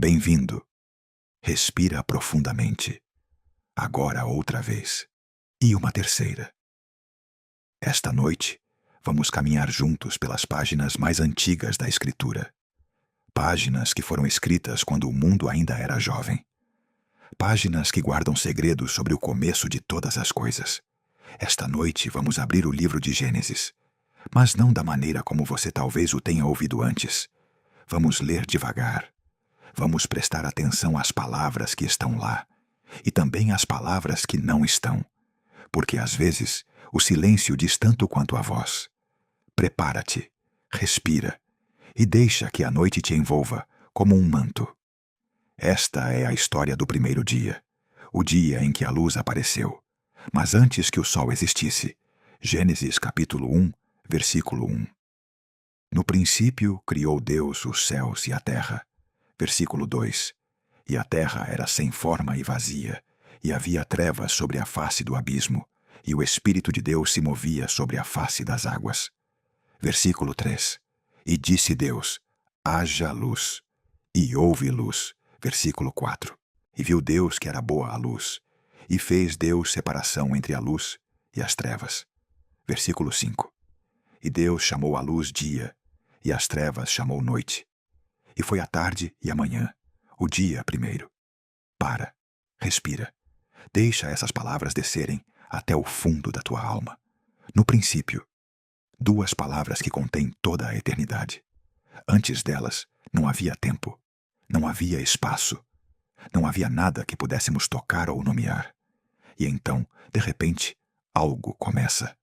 Bem-vindo. Respira profundamente. Agora outra vez. E uma terceira. Esta noite, vamos caminhar juntos pelas páginas mais antigas da Escritura. Páginas que foram escritas quando o mundo ainda era jovem. Páginas que guardam segredos sobre o começo de todas as coisas. Esta noite vamos abrir o livro de Gênesis, mas não da maneira como você talvez o tenha ouvido antes. Vamos ler devagar. Vamos prestar atenção às palavras que estão lá e também às palavras que não estão, porque às vezes o silêncio diz tanto quanto a voz. Prepara-te, respira e deixa que a noite te envolva como um manto. Esta é a história do primeiro dia, o dia em que a luz apareceu, mas antes que o sol existisse. Gênesis capítulo 1, versículo 1. No princípio criou Deus os céus e a terra. Versículo 2. E a terra era sem forma e vazia, e havia trevas sobre a face do abismo, e o Espírito de Deus se movia sobre a face das águas. Versículo 3. E disse Deus: haja luz. E houve luz. Versículo 4. E viu Deus que era boa a luz, e fez Deus separação entre a luz e as trevas. Versículo 5. E Deus chamou a luz dia, e as trevas chamou noite. E foi a tarde e a manhã, o dia primeiro. Para, respira, deixa essas palavras descerem até o fundo da tua alma. No princípio, duas palavras que contêm toda a eternidade. Antes delas, não havia tempo, não havia espaço, não havia nada que pudéssemos tocar ou nomear. E então, de repente, algo começa.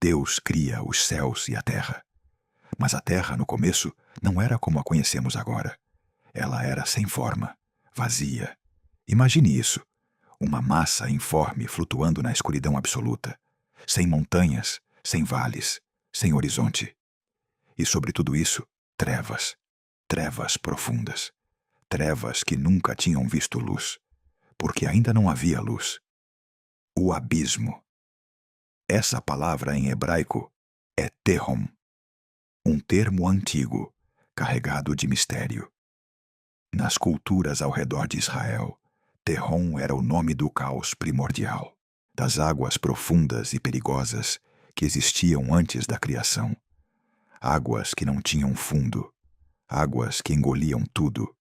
Deus cria os céus e a terra. Mas a terra, no começo, não era como a conhecemos agora. Ela era sem forma, vazia. Imagine isso, uma massa informe flutuando na escuridão absoluta, sem montanhas, sem vales, sem horizonte. E sobre tudo isso, trevas, trevas profundas, trevas que nunca tinham visto luz, porque ainda não havia luz. O abismo. Essa palavra em hebraico é Tehom, um termo antigo, carregado de mistério. Nas culturas ao redor de Israel, Tehom era o nome do caos primordial, das águas profundas e perigosas que existiam antes da criação. Águas que não tinham fundo, águas que engoliam tudo.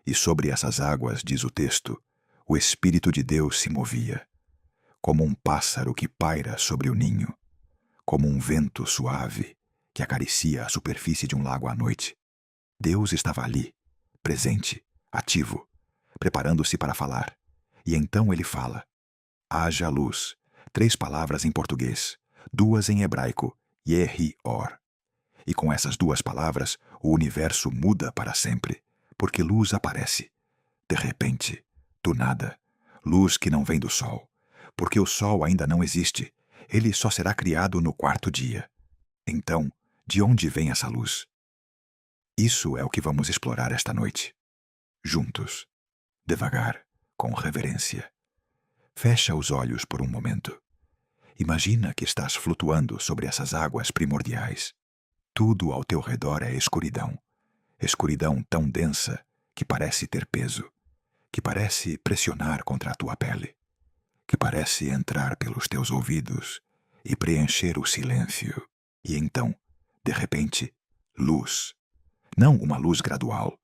E sobre essas águas, diz o texto, o Espírito de Deus se movia, como um pássaro que paira sobre o ninho, como um vento suave que acaricia a superfície de um lago à noite. Deus estava ali, presente, ativo, preparando-se para falar. E então ele fala: haja luz. 3 palavras em português, 2 em hebraico, Yehi-or. E com essas 2 palavras, o universo muda para sempre, porque luz aparece. De repente, do nada, luz que não vem do sol, porque o sol ainda não existe, ele só será criado no 4º dia. Então, de onde vem essa luz? Isso é o que vamos explorar esta noite. Juntos, devagar, com reverência. Fecha os olhos por um momento. Imagina que estás flutuando sobre essas águas primordiais. Tudo ao teu redor é escuridão. Escuridão tão densa que parece ter peso, que parece pressionar contra a tua pele, que parece entrar pelos teus ouvidos e preencher o silêncio. E então, de repente, luz. Não uma luz gradual,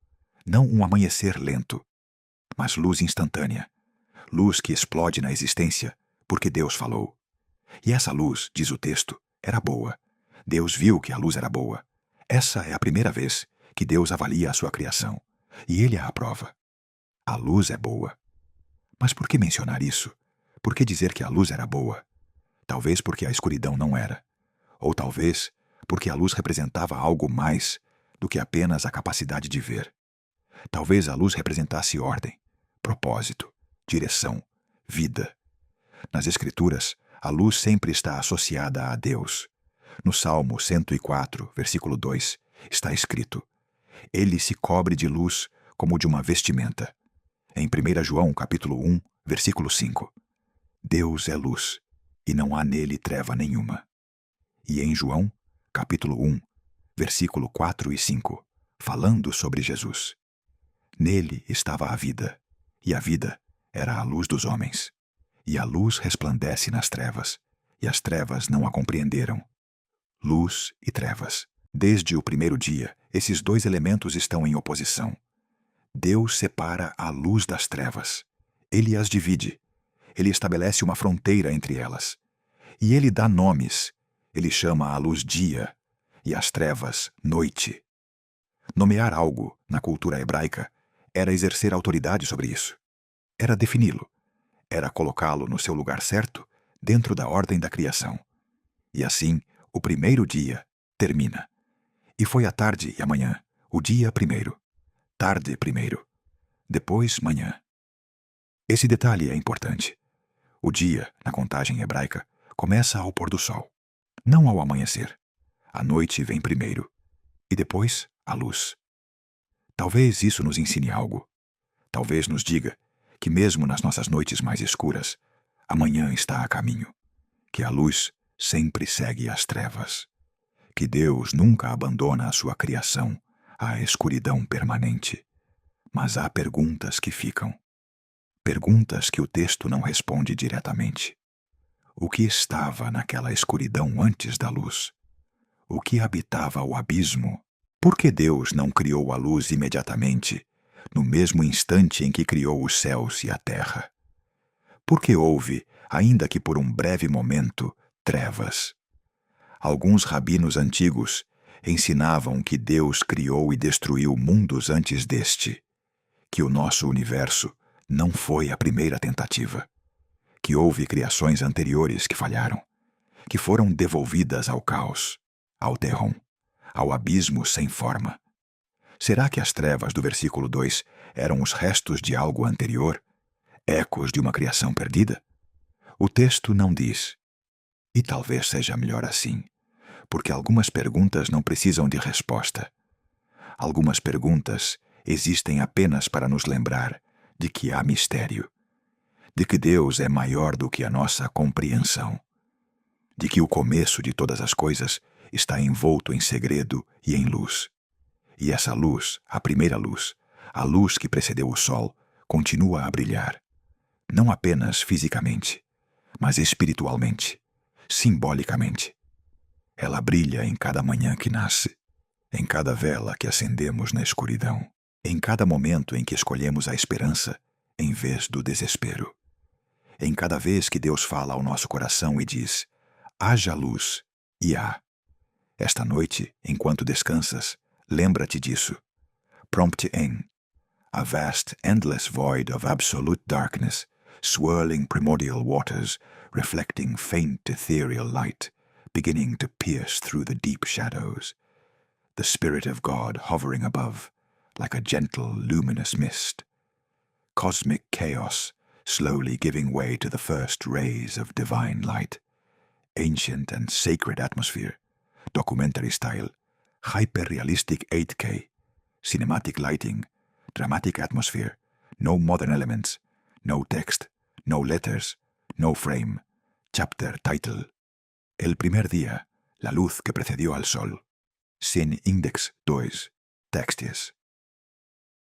não um amanhecer lento, mas luz instantânea. Luz que explode na existência porque Deus falou. E essa luz, diz o texto, era boa. Deus viu que a luz era boa. Essa é a primeira vez que Deus avalia a sua criação, e ele a aprova. A luz é boa. Mas por que mencionar isso? Por que dizer que a luz era boa? Talvez porque a escuridão não era. Ou talvez porque a luz representava algo mais do que apenas a capacidade de ver. Talvez a luz representasse ordem, propósito, direção, vida. Nas Escrituras, a luz sempre está associada a Deus. No Salmo 104, versículo 2, está escrito: ele se cobre de luz como de uma vestimenta. Em 1 João, capítulo 1, versículo 5, Deus é luz, e não há nele treva nenhuma. E em João, capítulo 1, versículo 4 e 5, falando sobre Jesus: Nele estava a vida, e a vida era a luz dos homens. E a luz resplandece nas trevas, e as trevas não a compreenderam. Luz e trevas. Desde o primeiro dia, esses dois elementos estão em oposição. Deus separa a luz das trevas. Ele as divide. Ele estabelece uma fronteira entre elas. E ele dá nomes. Ele chama a luz dia e as trevas noite. Nomear algo, na cultura hebraica, era exercer autoridade sobre isso. Era defini-lo. Era colocá-lo no seu lugar certo, dentro da ordem da criação. E assim, o primeiro dia termina. E foi a tarde e a manhã, o dia primeiro. Tarde primeiro. Depois manhã. Esse detalhe é importante. O dia, na contagem hebraica, começa ao pôr do sol, não ao amanhecer. A noite vem primeiro. E depois, a luz. Talvez isso nos ensine algo. Talvez nos diga que mesmo nas nossas noites mais escuras, a manhã está a caminho. Que a luz sempre segue as trevas. Que Deus nunca abandona a sua criação à escuridão permanente. Mas há perguntas que ficam. Perguntas que o texto não responde diretamente. O que estava naquela escuridão antes da luz? O que habitava o abismo? Por que Deus não criou a luz imediatamente, no mesmo instante em que criou os céus e a terra? Por que houve, ainda que por um breve momento, trevas? Alguns rabinos antigos ensinavam que Deus criou e destruiu mundos antes deste, que o nosso universo não foi a primeira tentativa, que houve criações anteriores que falharam, que foram devolvidas ao caos, ao terror, ao abismo sem forma. Será que as trevas do versículo 2 eram os restos de algo anterior, ecos de uma criação perdida? O texto não diz. E talvez seja melhor assim, porque algumas perguntas não precisam de resposta. Algumas perguntas existem apenas para nos lembrar de que há mistério, de que Deus é maior do que a nossa compreensão, de que o começo de todas as coisas está envolto em segredo e em luz. E essa luz, a primeira luz, a luz que precedeu o sol, continua a brilhar, não apenas fisicamente, mas espiritualmente, simbolicamente. Ela brilha em cada manhã que nasce, em cada vela que acendemos na escuridão, em cada momento em que escolhemos a esperança em vez do desespero, em cada vez que Deus fala ao nosso coração e diz: haja luz, e há. Esta noite, enquanto descansas, lembra-te disso. Prompt in. A vast, endless void of absolute darkness, swirling primordial waters, reflecting faint ethereal light, beginning to pierce through the deep shadows. The Spirit of God hovering above, like a gentle, luminous mist. Cosmic chaos, slowly giving way to the first rays of divine light. Ancient and sacred atmosphere, documentary style, hyper-realistic 8K, cinematic lighting, dramatic atmosphere, no modern elements, no text, no letters, no frame, chapter title. El primer día, la luz que precedió al sol. Sin index 2, textos.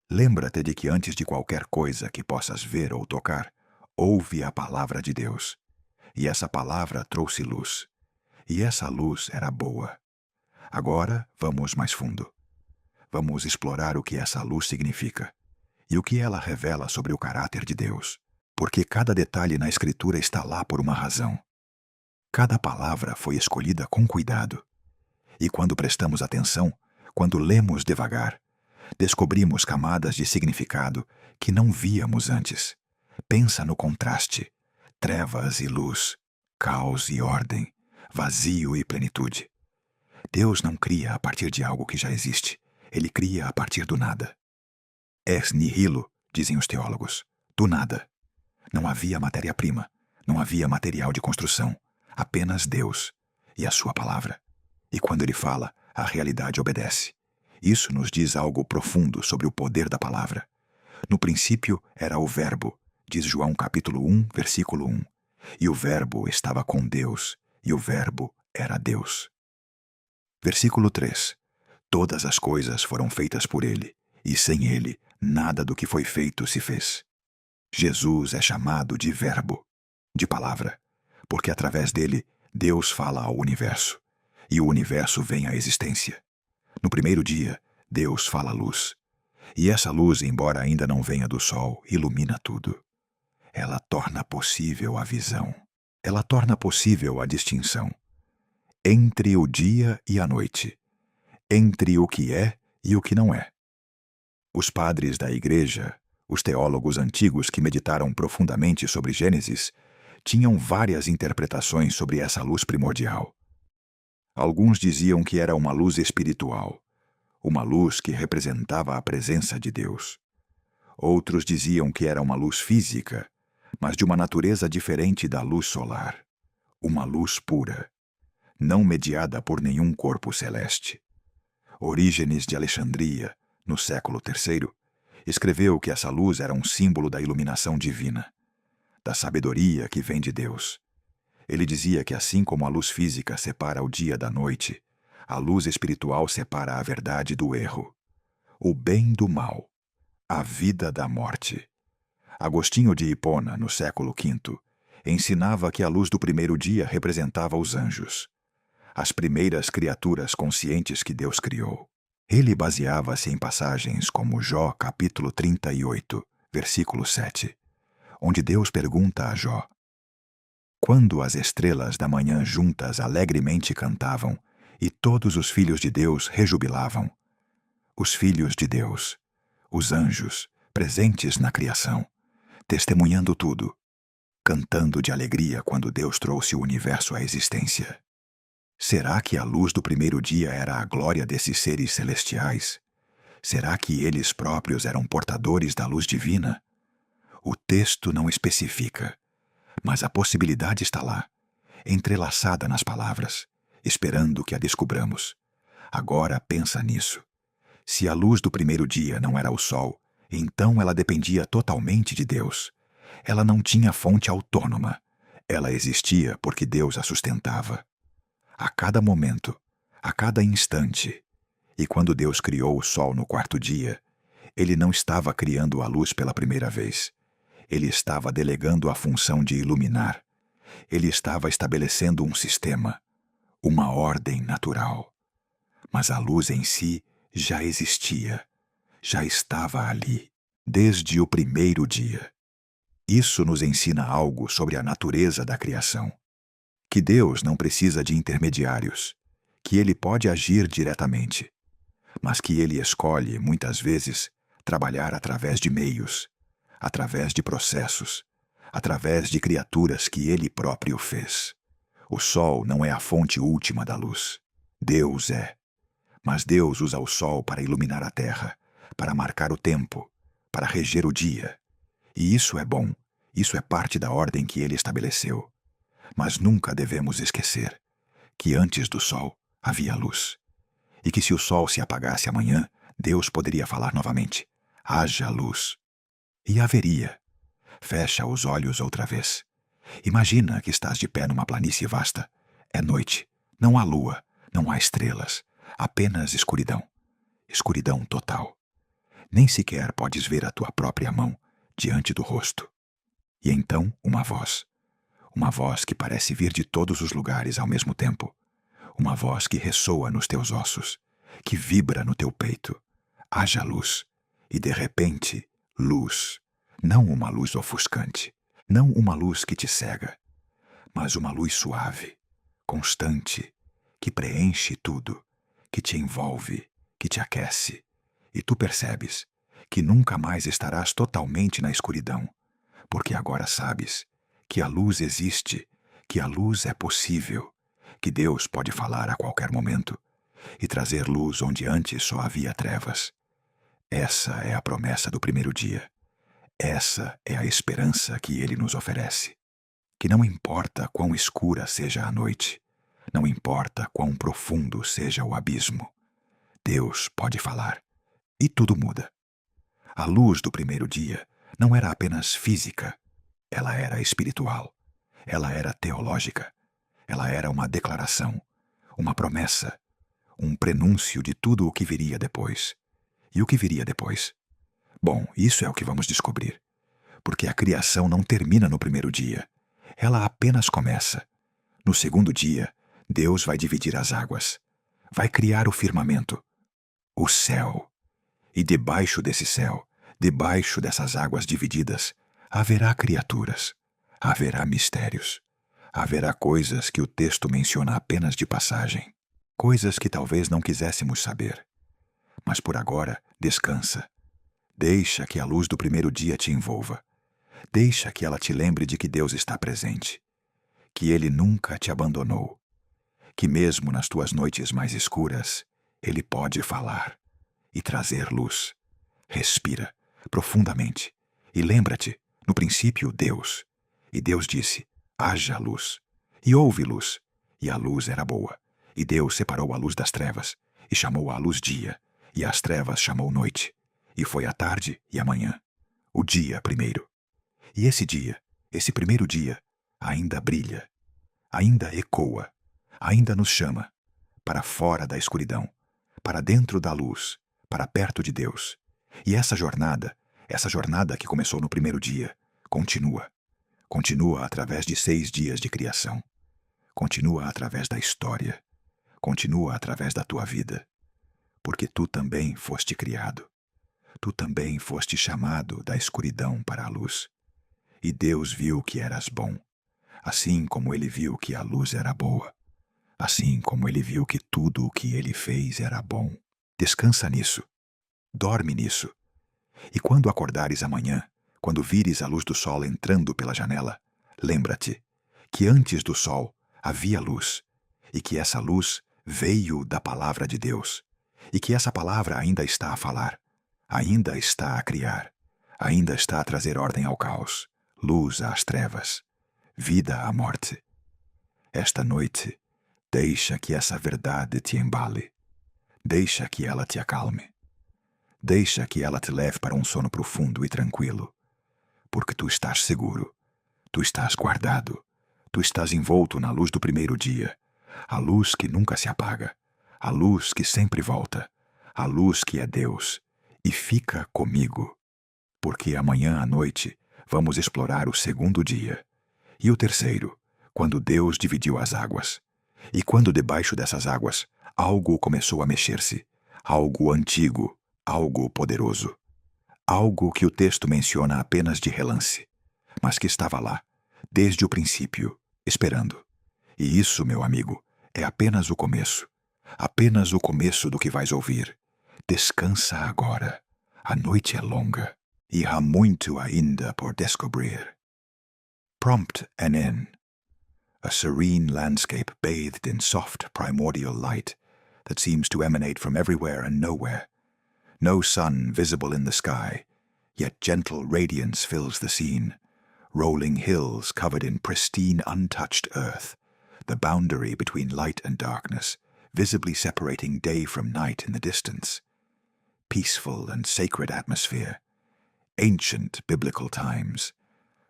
Lembra-te de que antes de qualquer coisa que possas ver ou tocar, houve a palavra de Deus. E essa palavra trouxe luz. E essa luz era boa. Agora vamos mais fundo. Vamos explorar o que essa luz significa e o que ela revela sobre o caráter de Deus, porque cada detalhe na Escritura está lá por uma razão. Cada palavra foi escolhida com cuidado. E quando prestamos atenção, quando lemos devagar, descobrimos camadas de significado que não víamos antes. Pensa no contraste: trevas e luz, caos e ordem, vazio e plenitude. Deus não cria a partir de algo que já existe. Ele cria a partir do nada. Ex nihilo, dizem os teólogos, do nada. Não havia matéria-prima, não havia material de construção, apenas Deus e a sua palavra. E quando ele fala, a realidade obedece. Isso nos diz algo profundo sobre o poder da palavra. No princípio era o Verbo, diz João capítulo 1, versículo 1. E o Verbo estava com Deus, e o Verbo era Deus. Versículo 3. Todas as coisas foram feitas por ele, e sem ele, nada do que foi feito se fez. Jesus é chamado de Verbo, de palavra, porque através dele, Deus fala ao universo, e o universo vem à existência. No primeiro dia, Deus fala a luz, e essa luz, embora ainda não venha do sol, ilumina tudo. Ela torna possível a visão. Ela torna possível a distinção entre o dia e a noite, entre o que é e o que não é. Os padres da Igreja, os teólogos antigos que meditaram profundamente sobre Gênesis, tinham várias interpretações sobre essa luz primordial. Alguns diziam que era uma luz espiritual, uma luz que representava a presença de Deus. Outros diziam que era uma luz física, mas de uma natureza diferente da luz solar, uma luz pura, não mediada por nenhum corpo celeste. Orígenes de Alexandria, no século III, escreveu que essa luz era um símbolo da iluminação divina, da sabedoria que vem de Deus. Ele dizia que assim como a luz física separa o dia da noite, a luz espiritual separa a verdade do erro, o bem do mal, a vida da morte. Agostinho de Hipona, no século V, ensinava que a luz do primeiro dia representava os anjos, as primeiras criaturas conscientes que Deus criou. Ele baseava-se em passagens como Jó capítulo 38, versículo 7, onde Deus pergunta a Jó: quando as estrelas da manhã juntas alegremente cantavam e todos os filhos de Deus rejubilavam, os filhos de Deus, os anjos, presentes na criação, testemunhando tudo, cantando de alegria quando Deus trouxe o universo à existência. Será que a luz do primeiro dia era a glória desses seres celestiais? Será que eles próprios eram portadores da luz divina? O texto não especifica, mas a possibilidade está lá, entrelaçada nas palavras, esperando que a descubramos. Agora pensa nisso. Se a luz do primeiro dia não era o sol, então ela dependia totalmente de Deus. Ela não tinha fonte autônoma. Ela existia porque Deus a sustentava. A cada momento, a cada instante. E quando Deus criou o sol no quarto dia, ele não estava criando a luz pela primeira vez. Ele estava delegando a função de iluminar. Ele estava estabelecendo um sistema, uma ordem natural. Mas a luz em si já existia, já estava ali, desde o primeiro dia. Isso nos ensina algo sobre a natureza da criação. Que Deus não precisa de intermediários, que ele pode agir diretamente, mas que ele escolhe, muitas vezes, trabalhar através de meios, através de processos, através de criaturas que ele próprio fez. O sol não é a fonte última da luz. Deus é. Mas Deus usa o sol para iluminar a terra, para marcar o tempo, para reger o dia. E isso é bom, isso é parte da ordem que ele estabeleceu. Mas nunca devemos esquecer que antes do sol havia luz, e que se o sol se apagasse amanhã, Deus poderia falar novamente: haja luz. E haveria. Fecha os olhos outra vez. Imagina que estás de pé numa planície vasta. É noite, não há lua, não há estrelas, apenas escuridão. Escuridão total. Nem sequer podes ver a tua própria mão diante do rosto. E então uma voz que parece vir de todos os lugares ao mesmo tempo. Uma voz que ressoa nos teus ossos, que vibra no teu peito. Haja luz. E de repente, luz. Não uma luz ofuscante, não uma luz que te cega, mas uma luz suave, constante, que preenche tudo, que te envolve, que te aquece. E tu percebes que nunca mais estarás totalmente na escuridão, porque agora sabes que a luz existe, que a luz é possível, que Deus pode falar a qualquer momento e trazer luz onde antes só havia trevas. Essa é a promessa do primeiro dia. Essa é a esperança que ele nos oferece. Que não importa quão escura seja a noite, não importa quão profundo seja o abismo, Deus pode falar e tudo muda. A luz do primeiro dia não era apenas física, ela era espiritual, ela era teológica, ela era uma declaração, uma promessa, um prenúncio de tudo o que viria depois. E o que viria depois? Bom, isso é o que vamos descobrir. Porque a criação não termina no primeiro dia. Ela apenas começa. No segundo dia, Deus vai dividir as águas. Vai criar o firmamento, o céu. E debaixo desse céu, debaixo dessas águas divididas, haverá criaturas, haverá mistérios, haverá coisas que o texto menciona apenas de passagem, coisas que talvez não quiséssemos saber. Mas por agora, descansa. Deixa que a luz do primeiro dia te envolva. Deixa que ela te lembre de que Deus está presente, que Ele nunca te abandonou, que mesmo nas tuas noites mais escuras, Ele pode falar e trazer luz. Respira profundamente e lembra-te, no princípio, Deus. E Deus disse, haja luz. E houve luz, e a luz era boa. E Deus separou a luz das trevas, e chamou a luz dia, e as trevas chamou noite. E foi a tarde e a manhã, o dia primeiro. E esse dia, esse primeiro dia, ainda brilha, ainda ecoa, ainda nos chama, para fora da escuridão, para dentro da luz, para perto de Deus. E essa jornada que começou no primeiro dia, continua através de 6 dias de criação, continua através da história, continua através da tua vida, porque tu também foste criado, tu também foste chamado da escuridão para a luz. E Deus viu que eras bom, assim como Ele viu que a luz era boa, assim como Ele viu que tudo o que Ele fez era bom. Descansa nisso, dorme nisso. E quando acordares amanhã, quando vires a luz do sol entrando pela janela, lembra-te que antes do sol havia luz, e que essa luz veio da palavra de Deus, e que essa palavra ainda está a falar, ainda está a criar, ainda está a trazer ordem ao caos, luz às trevas, vida à morte. Esta noite, deixa que essa verdade te embale, deixa que ela te acalme, deixa que ela te leve para um sono profundo e tranquilo, porque tu estás seguro, tu estás guardado, tu estás envolto na luz do primeiro dia, a luz que nunca se apaga, a luz que sempre volta, a luz que é Deus, e fica comigo, porque amanhã à noite vamos explorar o segundo dia, e o terceiro, quando Deus dividiu as águas, e quando debaixo dessas águas algo começou a mexer-se, algo antigo, algo poderoso, algo que o texto menciona apenas de relance, mas que estava lá, desde o princípio, esperando. E isso, meu amigo, é apenas o começo do que vais ouvir. Descansa agora, a noite é longa, e há muito ainda por descobrir. Prompt and in. A serene landscape bathed in soft primordial light that seems to emanate from everywhere and nowhere. No sun visible in the sky, yet gentle radiance fills the scene. Rolling hills covered in pristine, untouched earth, the boundary between light and darkness, visibly separating day from night in the distance. Peaceful and sacred atmosphere. Ancient biblical times.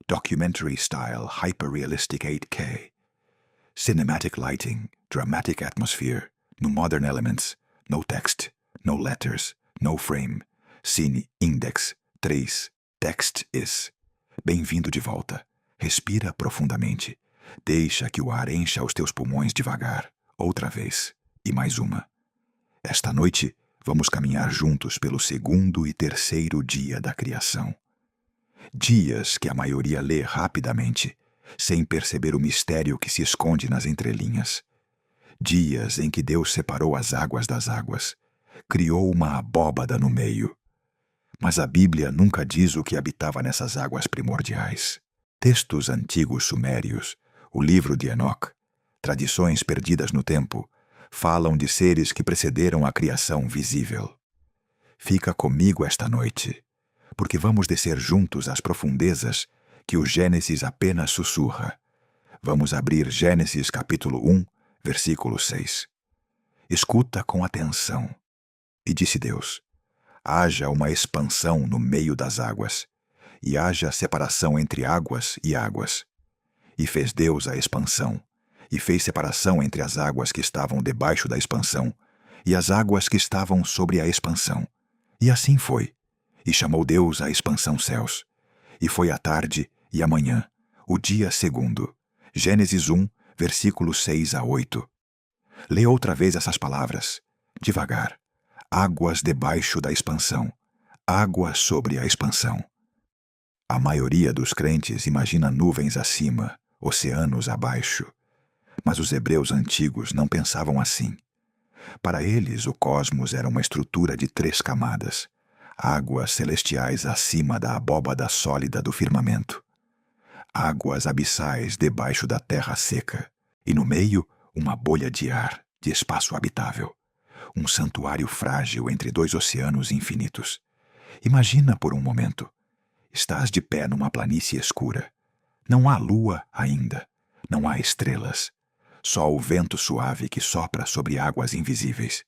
Documentary-style hyper-realistic 8K. Cinematic lighting, dramatic atmosphere, no modern elements, no text, no letters, no frame. Cine Index 3. Text is. Bem-vindo de volta. Respira profundamente. Deixa que o ar encha os teus pulmões devagar. Outra vez. E mais uma. Esta noite, vamos caminhar juntos pelo segundo e terceiro dia da criação. Dias que a maioria lê rapidamente, sem perceber o mistério que se esconde nas entrelinhas. Dias em que Deus separou as águas das águas, criou uma abóbada no meio. Mas a Bíblia nunca diz o que habitava nessas águas primordiais. Textos antigos sumérios, o livro de Enoque, tradições perdidas no tempo, falam de seres que precederam a criação visível. Fica comigo esta noite, porque vamos descer juntos às profundezas que o Gênesis apenas sussurra. Vamos abrir Gênesis capítulo 1, versículo 6. Escuta com atenção. E disse Deus: haja uma expansão no meio das águas, e haja separação entre águas e águas. E fez Deus a expansão, e fez separação entre as águas que estavam debaixo da expansão, e as águas que estavam sobre a expansão. E assim foi. E chamou Deus a expansão céus. E foi a tarde e a manhã, o dia segundo. Gênesis 1, versículos 6 a 8. Lê outra vez essas palavras, devagar. Águas debaixo da expansão. Água sobre a expansão. A maioria dos crentes imagina nuvens acima, oceanos abaixo. Mas os hebreus antigos não pensavam assim. Para eles, o cosmos era uma estrutura de 3 camadas. Águas celestiais acima da abóbada sólida do firmamento. Águas abissais debaixo da terra seca. E no meio, uma bolha de ar, de espaço habitável. Um santuário frágil entre 2 oceanos infinitos. Imagina por um momento. Estás de pé numa planície escura. Não há lua ainda. Não há estrelas. Só o vento suave que sopra sobre águas invisíveis.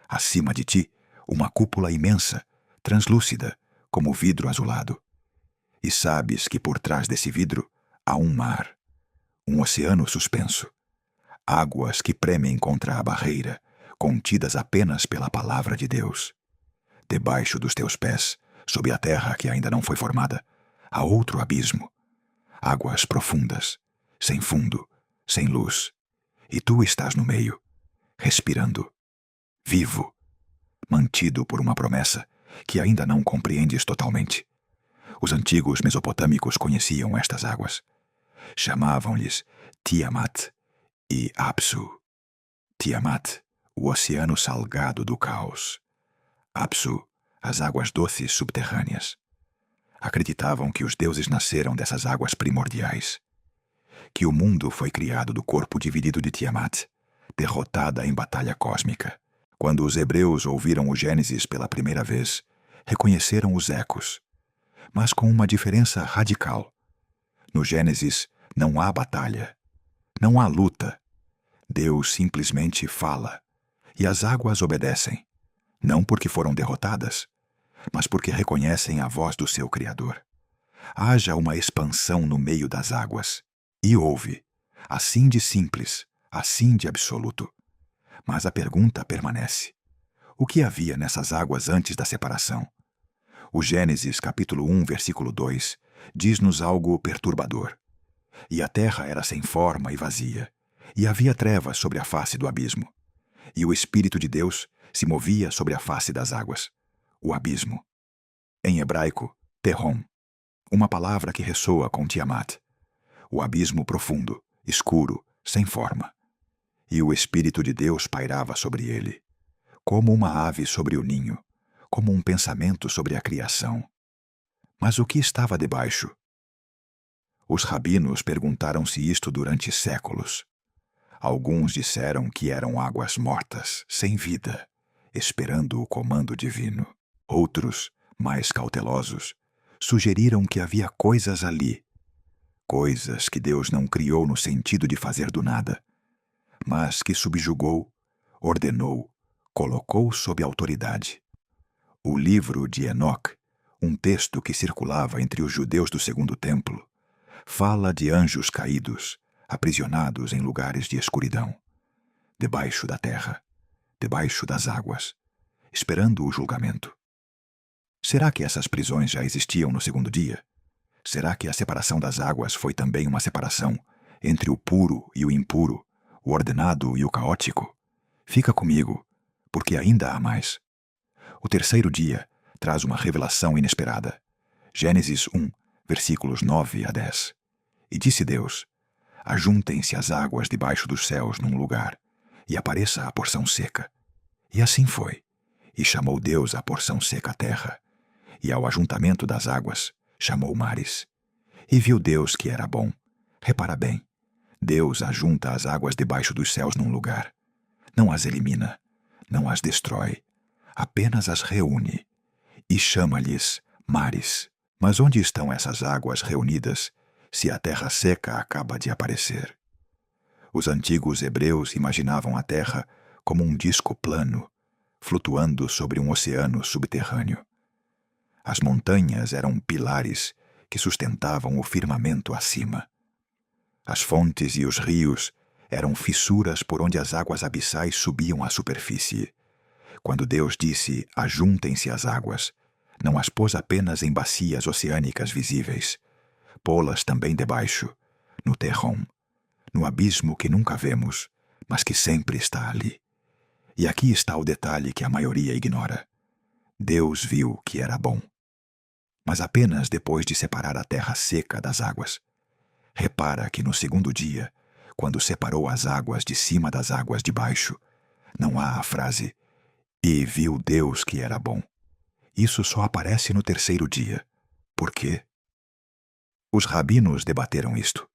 Acima de ti, uma cúpula imensa, translúcida, como vidro azulado. E sabes que por trás desse vidro há um mar, um oceano suspenso. Águas que premem contra a barreira, contidas apenas pela palavra de Deus. Debaixo dos teus pés, sob a terra que ainda não foi formada, há outro abismo. Águas profundas, sem fundo, sem luz. E tu estás no meio, respirando, vivo, mantido por uma promessa que ainda não compreendes totalmente. Os antigos mesopotâmicos conheciam estas águas. Chamavam-lhes Tiamat e Apsu. Tiamat, o oceano salgado do caos. Apsu, as águas doces subterrâneas. Acreditavam que os deuses nasceram dessas águas primordiais. Que o mundo foi criado do corpo dividido de Tiamat, derrotada em batalha cósmica. Quando os hebreus ouviram o Gênesis pela primeira vez, reconheceram os ecos, mas com uma diferença radical. No Gênesis não há batalha, não há luta. Deus simplesmente fala, e as águas obedecem, não porque foram derrotadas, mas porque reconhecem a voz do seu Criador. Haja uma expansão no meio das águas. E houve, assim de simples, assim de absoluto. Mas a pergunta permanece. O que havia nessas águas antes da separação? O Gênesis capítulo 1, versículo 2, diz-nos algo perturbador. E a terra era sem forma e vazia, e havia trevas sobre a face do abismo. E o Espírito de Deus se movia sobre a face das águas, o abismo. Em hebraico, Tehom, uma palavra que ressoa com Tiamat. O abismo profundo, escuro, sem forma. E o Espírito de Deus pairava sobre ele, como uma ave sobre o ninho, como um pensamento sobre a criação. Mas o que estava debaixo? Os rabinos perguntaram-se isto durante séculos. Alguns disseram que eram águas mortas, sem vida, esperando o comando divino. Outros, mais cautelosos, sugeriram que havia coisas ali, coisas que Deus não criou no sentido de fazer do nada, mas que subjugou, ordenou, colocou sob autoridade. O livro de Enoque, um texto que circulava entre os judeus do Segundo Templo, fala de anjos caídos, aprisionados em lugares de escuridão, debaixo da terra, debaixo das águas, esperando o julgamento. Será que essas prisões já existiam no segundo dia? Será que a separação das águas foi também uma separação entre o puro e o impuro, o ordenado e o caótico? Fica comigo, porque ainda há mais. O terceiro dia traz uma revelação inesperada. Gênesis 1, versículos 9 a 10. E disse Deus: ajuntem-se as águas debaixo dos céus num lugar, e apareça a porção seca. E assim foi. E chamou Deus a porção seca a terra, e ao ajuntamento das águas chamou mares. E viu Deus que era bom. Repara bem, Deus ajunta as águas debaixo dos céus num lugar. Não as elimina, não as destrói, apenas as reúne, e chama-lhes mares. Mas onde estão essas águas reunidas, se a terra seca acaba de aparecer? Os antigos hebreus imaginavam a terra como um disco plano, flutuando sobre um oceano subterrâneo. As montanhas eram pilares que sustentavam o firmamento acima. As fontes e os rios eram fissuras por onde as águas abissais subiam à superfície. Quando Deus disse: ajuntem-se as águas, não as pôs apenas em bacias oceânicas visíveis, pô-las também debaixo, no terrom, no abismo que nunca vemos, mas que sempre está ali. E aqui está o detalhe que a maioria ignora. Deus viu que era bom. Mas apenas depois de separar a terra seca das águas. Repara que no segundo dia, quando separou as águas de cima das águas de baixo, não há a frase "E viu Deus que era bom". Isso só aparece no terceiro dia. Por quê? Os rabinos debateram isto.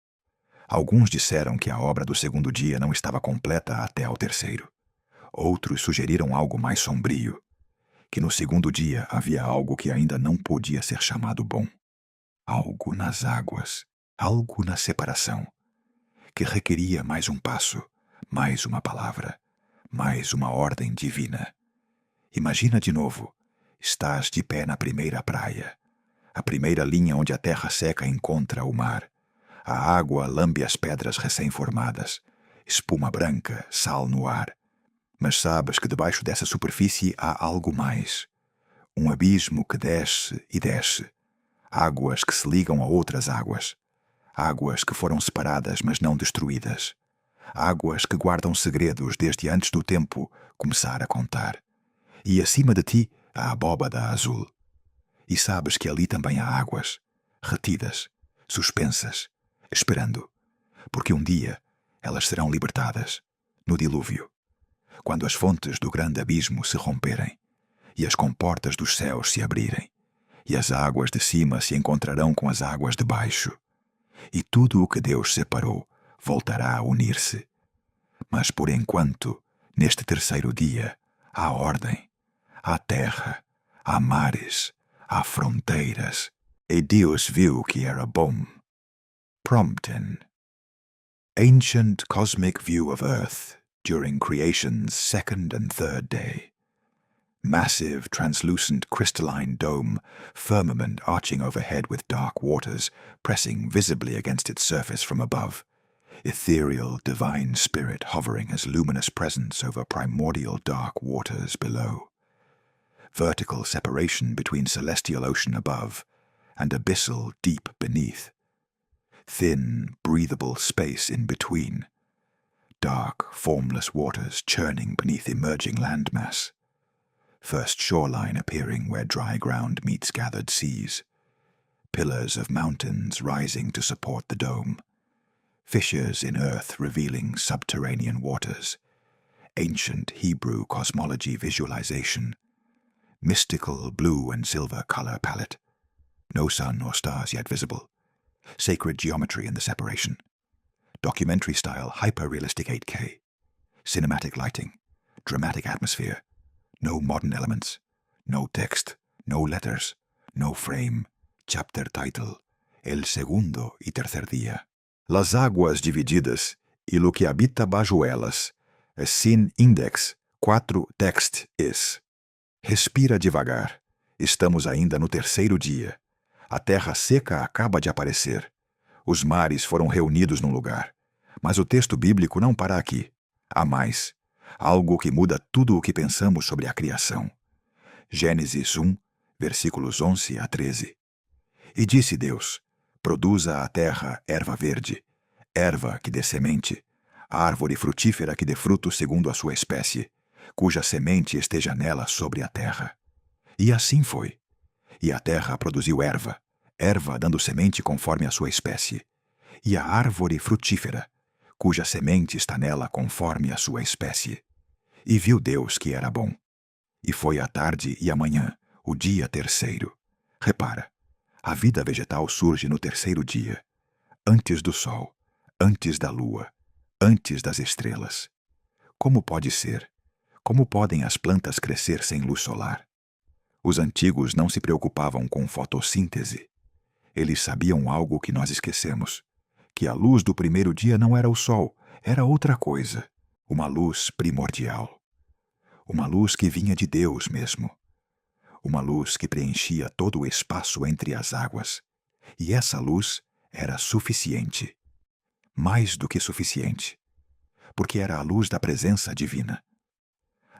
Alguns disseram que a obra do segundo dia não estava completa até ao terceiro. Outros sugeriram algo mais sombrio, que no segundo dia havia algo que ainda não podia ser chamado bom. Algo nas águas, algo na separação, que requeria mais um passo, mais uma palavra, mais uma ordem divina. Imagina de novo, estás de pé na primeira praia, a primeira linha onde a terra seca encontra o mar. A água lambe as pedras recém-formadas, espuma branca, sal no ar. Mas sabes que debaixo dessa superfície há algo mais. Um abismo que desce e desce. Águas que se ligam a outras águas. Águas que foram separadas, mas não destruídas. Águas que guardam segredos desde antes do tempo começar a contar. E acima de ti, a abóbada azul. E sabes que ali também há águas, retidas, suspensas, esperando, porque um dia elas serão libertadas, no dilúvio, quando as fontes do grande abismo se romperem, e as comportas dos céus se abrirem, e as águas de cima se encontrarão com as águas de baixo, e tudo o que Deus separou voltará a unir-se. Mas por enquanto, neste terceiro dia, há ordem, há terra, há mares, há fronteiras, e Deus viu que era bom. Prompting. Ancient cosmic view of Earth during creation's second and third day. Massive, translucent crystalline dome, firmament arching overhead with dark waters pressing visibly against its surface from above. Ethereal, divine spirit hovering as luminous presence over primordial dark waters below. Vertical separation between celestial ocean above and abyssal deep beneath. Thin, breathable space in between. Dark, formless waters churning beneath emerging landmass. First shoreline appearing where dry ground meets gathered seas. Pillars of mountains rising to support the dome. Fissures in earth revealing subterranean waters. Ancient Hebrew cosmology visualization. Mystical blue and silver color palette. No sun or stars yet visible. Sacred geometry in the separation. Documentary-style hyper-realistic 8K. Cinematic lighting. Dramatic atmosphere. No modern elements. No text. No letters. No frame. Chapter title. El segundo y tercer día. Las águas divididas y lo que habita bajo elas. Sin index. 4 text is. Respira devagar. Estamos ainda no terceiro dia. A terra seca acaba de aparecer. Os mares foram reunidos num lugar. Mas o texto bíblico não para aqui. Há mais. Algo que muda tudo o que pensamos sobre a criação. Gênesis 1, versículos 11 a 13. E disse Deus: produza a terra erva verde, erva que dê semente, árvore frutífera que dê fruto segundo a sua espécie, cuja semente esteja nela sobre a terra. E assim foi. E a terra produziu erva, erva dando semente conforme a sua espécie, e a árvore frutífera, cuja semente está nela conforme a sua espécie. E viu Deus que era bom. E foi a tarde e a manhã, o dia terceiro. Repara, a vida vegetal surge no terceiro dia, antes do sol, antes da lua, antes das estrelas. Como pode ser? Como podem as plantas crescer sem luz solar? Os antigos não se preocupavam com fotossíntese. Eles sabiam algo que nós esquecemos, que a luz do primeiro dia não era o sol, era outra coisa, uma luz primordial. Uma luz que vinha de Deus mesmo. Uma luz que preenchia todo o espaço entre as águas. E essa luz era suficiente. Mais do que suficiente. Porque era a luz da presença divina.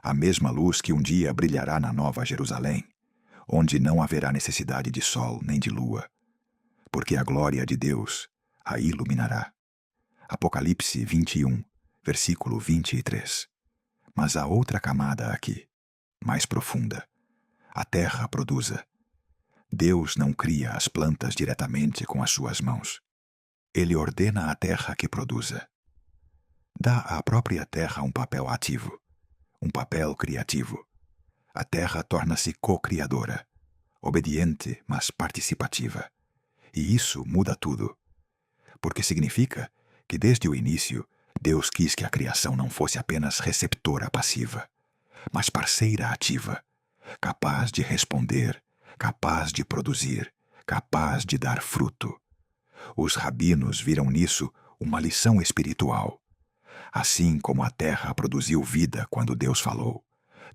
a mesma luz que um dia brilhará na Nova Jerusalém, onde não haverá necessidade de sol nem de lua, porque a glória de Deus a iluminará. Apocalipse 21, versículo 23. Mas há outra camada aqui, mais profunda. A terra produza. Deus não cria as plantas diretamente com as suas mãos. Ele ordena à terra que produza. Dá à própria terra um papel ativo, um papel criativo. A terra torna-se co-criadora, obediente, mas participativa. E isso muda tudo, porque significa que desde o início Deus quis que a criação não fosse apenas receptora passiva, mas parceira ativa, capaz de responder, capaz de produzir, capaz de dar fruto. Os rabinos viram nisso uma lição espiritual. Assim como a terra produziu vida quando Deus falou,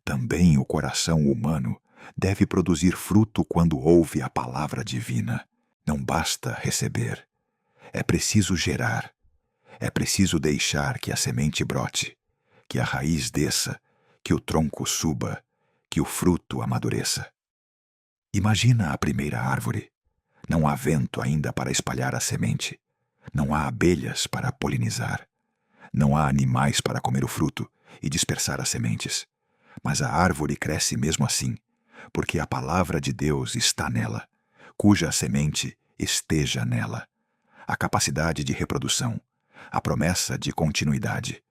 também o coração humano deve produzir fruto quando ouve a palavra divina. Não basta receber. É preciso gerar. É preciso deixar que a semente brote, que a raiz desça, que o tronco suba, que o fruto amadureça. Imagina a primeira árvore. Não há vento ainda para espalhar a semente. Não há abelhas para polinizar. Não há animais para comer o fruto e dispersar as sementes. Mas a árvore cresce mesmo assim, porque a palavra de Deus está nela, cuja semente esteja nela. A capacidade de reprodução, a promessa de continuidade,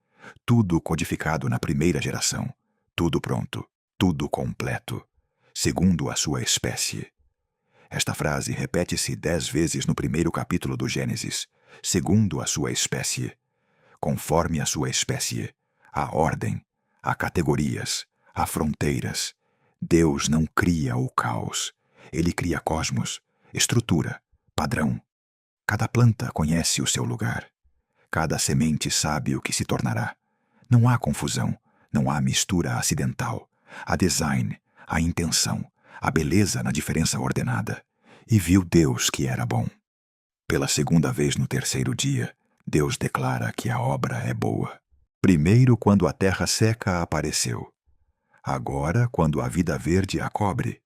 tudo codificado na primeira geração, tudo pronto, tudo completo, segundo a sua espécie. Esta frase repete-se 10 vezes no primeiro capítulo do Gênesis, segundo a sua espécie. Conforme a sua espécie, há ordem, há categorias, há fronteiras. Deus não cria o caos. Ele cria cosmos, estrutura, padrão. Cada planta conhece o seu lugar. Cada semente sabe o que se tornará. Não há confusão, não há mistura acidental. Há design, há intenção, há beleza na diferença ordenada. E viu Deus que era bom. Pela segunda vez no terceiro dia, Deus declara que a obra é boa. Primeiro, quando a terra seca apareceu. Agora, quando a vida verde a cobre.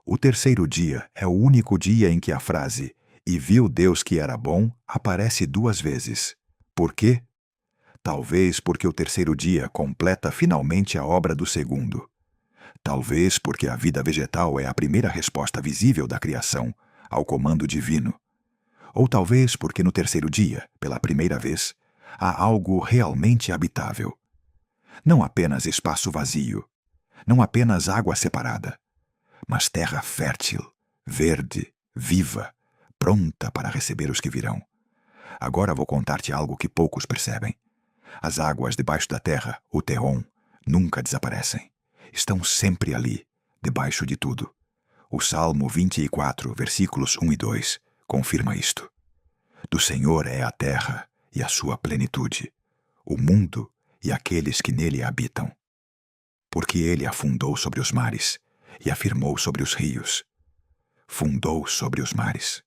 O terceiro dia é o único dia em que a frase "e viu Deus que era bom" aparece 2 vezes. Por quê? Talvez porque o terceiro dia completa finalmente a obra do segundo. Talvez porque a vida vegetal é a primeira resposta visível da criação ao comando divino. Ou talvez porque no terceiro dia, pela primeira vez, há algo realmente habitável. Não apenas espaço vazio, não apenas água separada, mas terra fértil, verde, viva, pronta para receber os que virão. Agora vou contar-te algo que poucos percebem. As águas debaixo da terra, o Teon, nunca desaparecem. Estão sempre ali, debaixo de tudo. O Salmo 24, versículos 1 e 2, confirma isto. Do Senhor é a terra e a sua plenitude, o mundo e aqueles que nele habitam. Porque ele a fundou sobre os mares e afirmou sobre os rios. Fundou sobre os mares.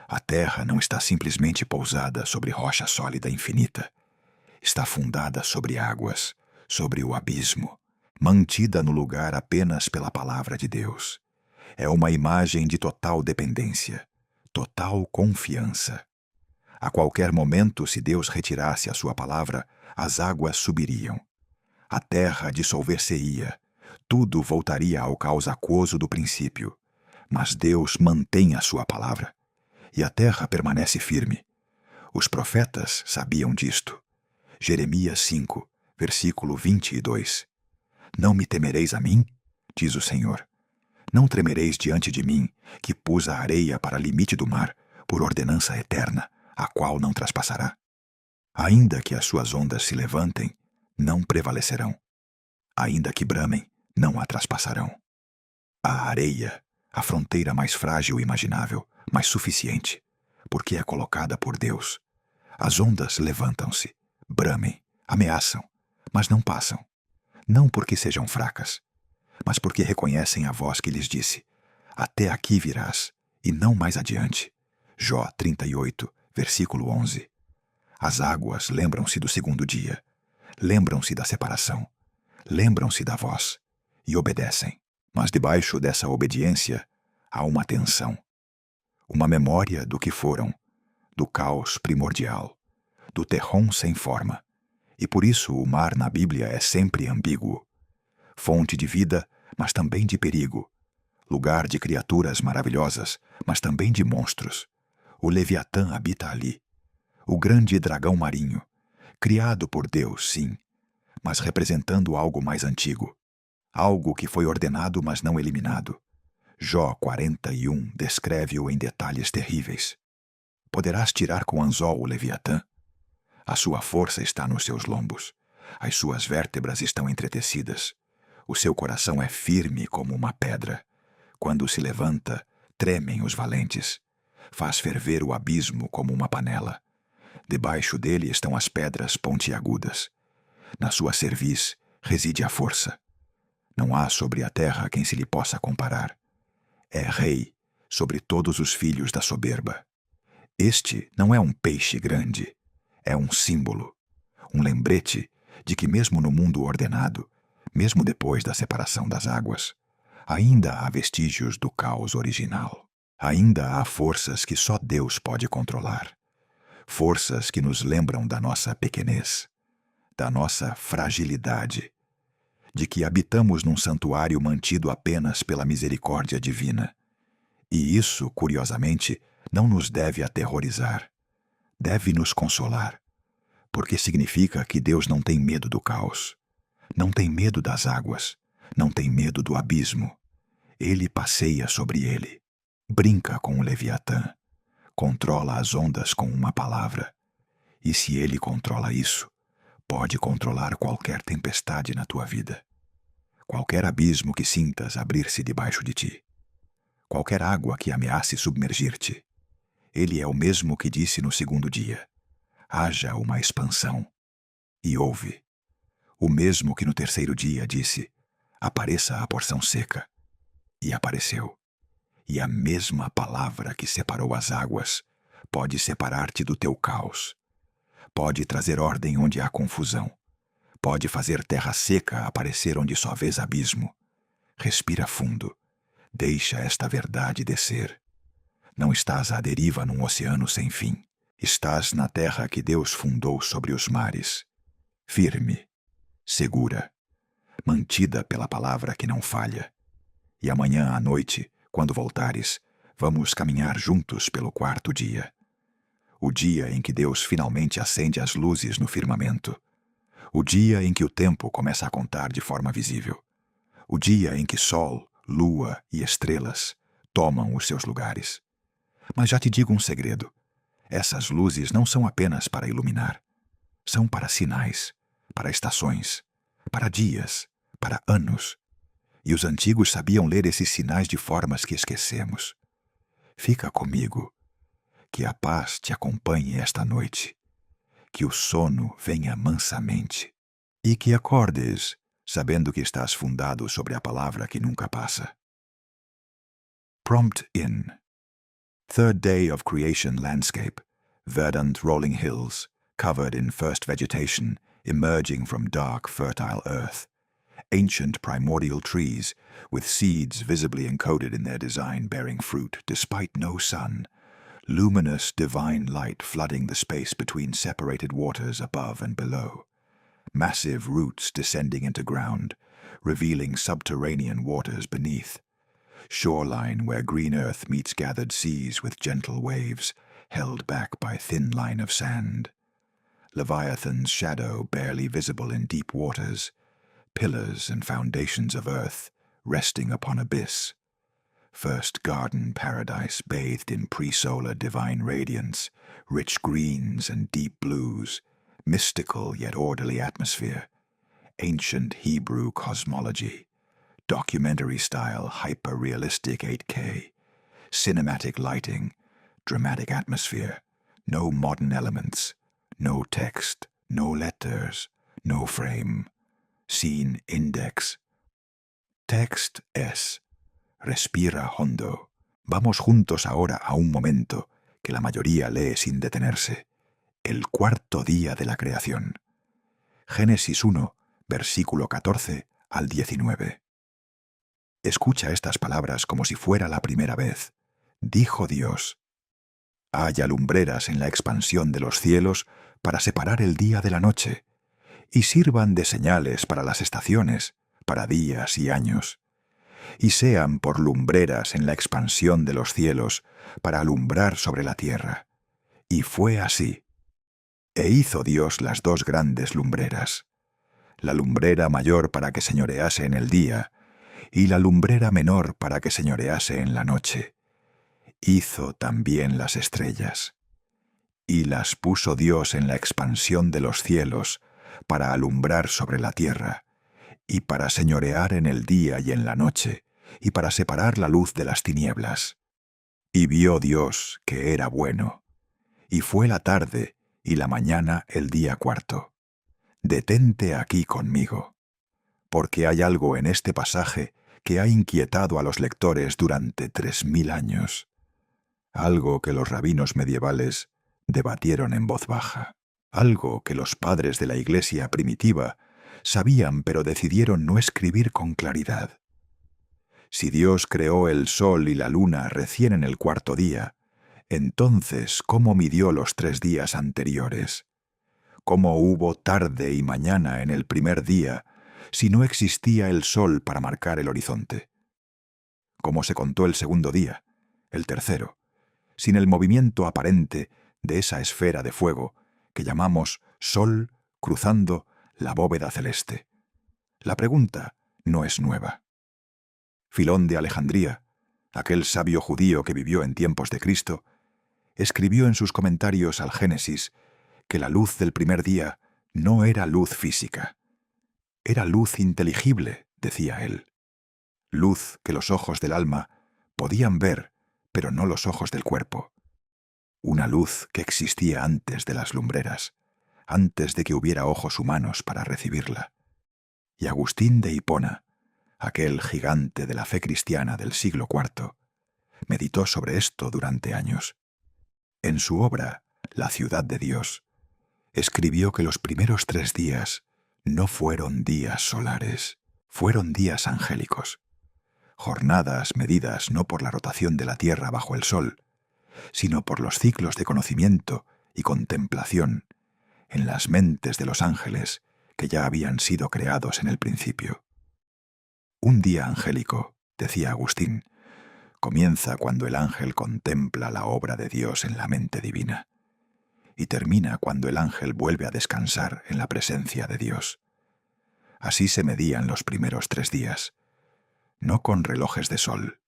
A terra não está simplesmente pousada sobre rocha sólida infinita. Está fundada sobre águas, sobre o abismo, mantida no lugar apenas pela palavra de Deus. É uma imagem de total dependência, total confiança. A qualquer momento, se Deus retirasse a sua palavra, as águas subiriam. A terra dissolver-se-ia, tudo voltaria ao caos aquoso do princípio. Mas Deus mantém a sua palavra, e a terra permanece firme. Os profetas sabiam disto. Jeremias 5, versículo 22. Não me temereis a mim, diz o Senhor. Não tremereis diante de mim, que pus a areia para limite do mar, por ordenança eterna, a qual não traspassará. Ainda que as suas ondas se levantem, não prevalecerão. Ainda que bramem, não a traspassarão. A areia, a fronteira mais frágil imaginável, mas suficiente, porque é colocada por Deus. As ondas levantam-se, bramem, ameaçam, mas não passam. Não porque sejam fracas, mas porque reconhecem a voz que lhes disse: até aqui virás, e não mais adiante. Jó 38, versículo 11. As águas lembram-se do segundo dia, lembram-se da separação, lembram-se da voz e obedecem. Mas debaixo dessa obediência há uma tensão, uma memória do que foram, do caos primordial, do terrão sem forma. E por isso o mar na Bíblia é sempre ambíguo. Fonte de vida, mas também de perigo. Lugar de criaturas maravilhosas, mas também de monstros. O Leviatã habita ali. O grande dragão marinho, criado por Deus, sim, mas representando algo mais antigo. Algo que foi ordenado, mas não eliminado. Jó 41 descreve-o em detalhes terríveis. Poderás tirar com anzol o Leviatã? A sua força está nos seus lombos. As suas vértebras estão entretecidas. O seu coração é firme como uma pedra. Quando se levanta, tremem os valentes. Faz ferver o abismo como uma panela. Debaixo dele estão as pedras pontiagudas. Na sua cerviz reside a força. Não há sobre a terra quem se lhe possa comparar. É rei sobre todos os filhos da soberba. Este não é um peixe grande, é um símbolo, um lembrete de que mesmo no mundo ordenado, mesmo depois da separação das águas, ainda há vestígios do caos original. Ainda há forças que só Deus pode controlar. Forças que nos lembram da nossa pequenez, da nossa fragilidade, de que habitamos num santuário mantido apenas pela misericórdia divina. E isso, curiosamente, não nos deve aterrorizar. Deve nos consolar, porque significa que Deus não tem medo do caos, não tem medo das águas, não tem medo do abismo. Ele passeia sobre ele, brinca com o Leviatã, controla as ondas com uma palavra. E se ele controla isso, pode controlar qualquer tempestade na tua vida. Qualquer abismo que sintas abrir-se debaixo de ti. Qualquer água que ameace submergir-te. Ele é o mesmo que disse no segundo dia: haja uma expansão. E houve. O mesmo que no terceiro dia disse: apareça a porção seca. E apareceu. E a mesma palavra que separou as águas pode separar-te do teu caos. Pode trazer ordem onde há confusão. Pode fazer terra seca aparecer onde só vês abismo. Respira fundo. Deixa esta verdade descer. Não estás à deriva num oceano sem fim. Estás na terra que Deus fundou sobre os mares. Firme, segura, mantida pela palavra que não falha. E amanhã à noite, quando voltares, vamos caminhar juntos pelo quarto dia. O dia em que Deus finalmente acende as luzes no firmamento. O dia em que o tempo começa a contar de forma visível. O dia em que sol, lua e estrelas tomam os seus lugares. Mas já te digo um segredo. Essas luzes não são apenas para iluminar. São para sinais, para estações, para dias, para anos. E os antigos sabiam ler esses sinais de formas que esquecemos. Fica comigo. Que a paz te acompanhe esta noite. Que o sono venha mansamente. E que acordes, sabendo que estás fundado sobre a palavra que nunca passa. Prompt in. Third day of creation landscape. Verdant rolling hills, covered in first vegetation, emerging from dark, fertile earth. Ancient primordial trees, with seeds visibly encoded in their design bearing fruit despite no sun. Luminous divine light flooding the space between separated waters above and below. Massive roots descending into ground, revealing subterranean waters beneath. Shoreline where green earth meets gathered seas with gentle waves, held back by thin line of sand. Leviathan's shadow barely visible in deep waters. Pillars and foundations of earth, resting upon abyss. First garden paradise bathed in pre-solar divine radiance, rich greens and deep blues, mystical yet orderly atmosphere, ancient Hebrew cosmology, documentary-style hyper-realistic 8K, cinematic lighting, dramatic atmosphere, no modern elements, no text, no letters, no frame. Scene index. Text es: respira hondo. Vamos juntos ahora a un momento que la mayoría lee sin detenerse. El cuarto día de la creación. Génesis 1, versículo 14 al 19. Escucha estas palabras como si fuera la primera vez. Dijo Dios: haya lumbreras en la expansión de los cielos para separar el día de la noche, y sirvan de señales para las estaciones, para días y años, y sean por lumbreras en la expansión de los cielos para alumbrar sobre la tierra. Y fue así. E hizo Dios las dos grandes lumbreras, la lumbrera mayor para que señorease en el día, y la lumbrera menor para que señorease en la noche. Hizo también las estrellas, y las puso Dios en la expansión de los cielos para alumbrar sobre la tierra, y para señorear en el día y en la noche, y para separar la luz de las tinieblas. Y vio Dios que era bueno, y fue la tarde y la mañana el día cuarto. Detente aquí conmigo, porque hay algo en este pasaje que ha inquietado a los lectores durante 3000 años, algo que los rabinos medievales debatieron en voz baja, algo que los padres de la Iglesia primitiva sabían pero decidieron no escribir con claridad. Si Dios creó el sol y la luna recién en el cuarto día, entonces, ¿cómo midió los 3 días anteriores? ¿Cómo hubo tarde y mañana en el primer día si no existía el sol para marcar el horizonte? ¿Cómo se contó el segundo día, el tercero, sin el movimiento aparente de esa esfera de fuego que llamamos sol cruzando la bóveda celeste? La pregunta no es nueva. Filón de Alejandría, aquel sabio judío que vivió en tiempos de Cristo, escribió en sus comentarios al Génesis que la luz del primer día no era luz física. Era luz inteligible, decía él. Luz que los ojos del alma podían ver, pero no los ojos del cuerpo. Una luz que existía antes de las lumbreras, antes de que hubiera ojos humanos para recibirla. Y Agustín de Hipona, aquel gigante de la fe cristiana del siglo IV, meditó sobre esto durante años. En su obra, La ciudad de Dios, escribió que los primeros 3 días no fueron días solares, fueron días angélicos, jornadas medidas no por la rotación de la tierra bajo el sol, sino por los ciclos de conocimiento y contemplación en las mentes de los ángeles que ya habían sido creados en el principio. Un día angélico, decía Agustín, comienza cuando el ángel contempla la obra de Dios en la mente divina, y termina cuando el ángel vuelve a descansar en la presencia de Dios. Así se medían los primeros 3 días, no con relojes de sol,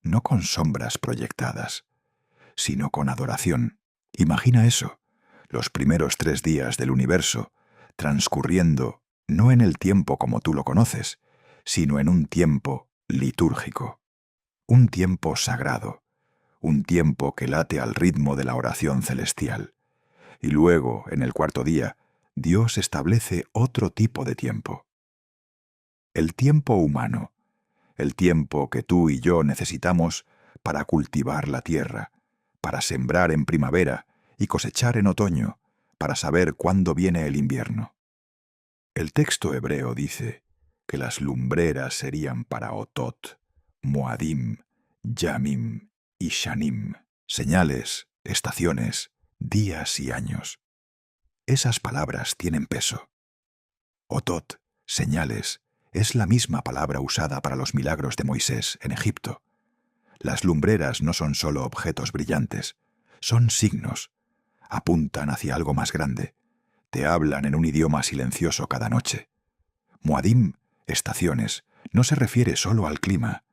no con sombras proyectadas, sino con adoración. Imagina eso, los primeros 3 días del universo, transcurriendo no en el tiempo como tú lo conoces, sino en un tiempo litúrgico, un tiempo sagrado, un tiempo que late al ritmo de la oración celestial. Y luego, en el cuarto día, Dios establece otro tipo de tiempo. El tiempo humano, el tiempo que tú y yo necesitamos para cultivar la tierra, para sembrar en primavera y cosechar en otoño, para saber cuándo viene el invierno. El texto hebreo dice que las lumbreras serían para Otot, Moadim, Yamim y Shanim, señales, estaciones, días y años. Esas palabras tienen peso. Otot, señales, es la misma palabra usada para los milagros de Moisés en Egipto. Las lumbreras no son solo objetos brillantes, son signos, apuntan hacia algo más grande, te hablan en un idioma silencioso cada noche. Moadim, estaciones, no se refiere solo al clima.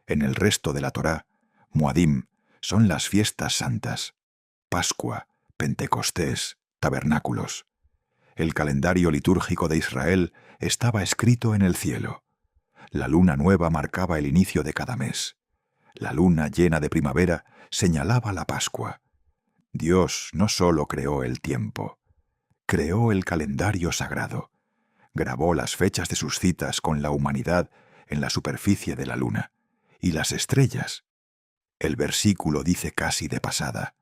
En el resto de la Torá, Moadim son las fiestas santas, Pascua, Pentecostés, tabernáculos. El calendario litúrgico de Israel estaba escrito en el cielo. La luna nueva marcaba el inicio de cada mes. La luna llena de primavera señalaba la Pascua. Dios no solo creó el tiempo, creó el calendario sagrado, grabó las fechas de sus citas con la humanidad en la superficie de la luna, y las estrellas. El versículo dice casi de pasada,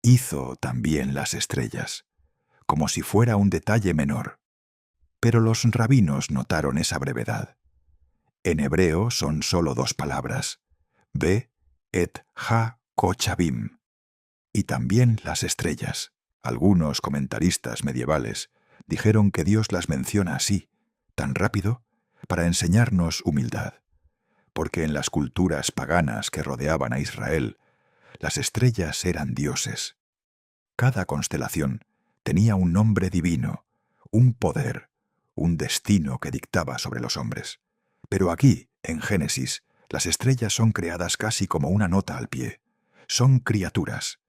hizo también las estrellas, como si fuera un detalle menor. Pero los rabinos notaron esa brevedad. En hebreo son solo 2 palabras, Be et Ha Kochavim, y también las estrellas. Algunos comentaristas medievales dijeron que Dios las menciona así, tan rápido, para enseñarnos humildad, porque en las culturas paganas que rodeaban a Israel, las estrellas eran dioses. Cada constelación tenía un nombre divino, un poder, un destino que dictaba sobre los hombres. Pero aquí, en Génesis, las estrellas son creadas casi como una nota al pie. Son criaturas.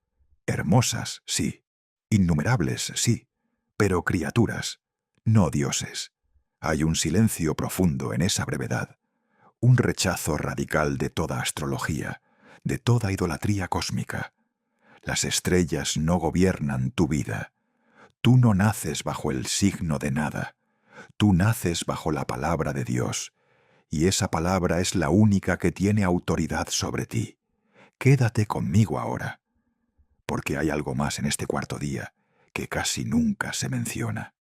Hermosas, sí. Innumerables, sí. Pero criaturas, no dioses. Hay un silencio profundo en esa brevedad. Un rechazo radical de toda astrología, de toda idolatría cósmica. Las estrellas no gobiernan tu vida. Tú no naces bajo el signo de nada. Tú naces bajo la palabra de Dios, y esa palabra es la única que tiene autoridad sobre ti. Quédate conmigo ahora, porque hay algo más en este cuarto día que casi nunca se menciona.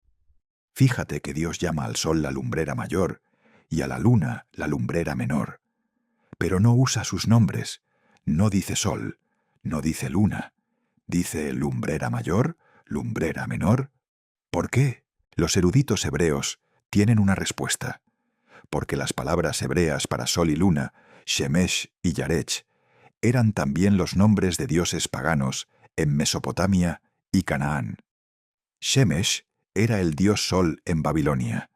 Fíjate que Dios llama al sol la lumbrera mayor y a la luna la lumbrera menor, pero no usa sus nombres, no dice sol, no dice luna, dice lumbrera mayor, lumbrera menor. ¿Por qué? Los eruditos hebreos tienen una respuesta. Porque las palabras hebreas para sol y luna, Shemesh y Yarech, eran también los nombres de dioses paganos en Mesopotamia y Canaán. Shemesh era el dios sol en Babilonia.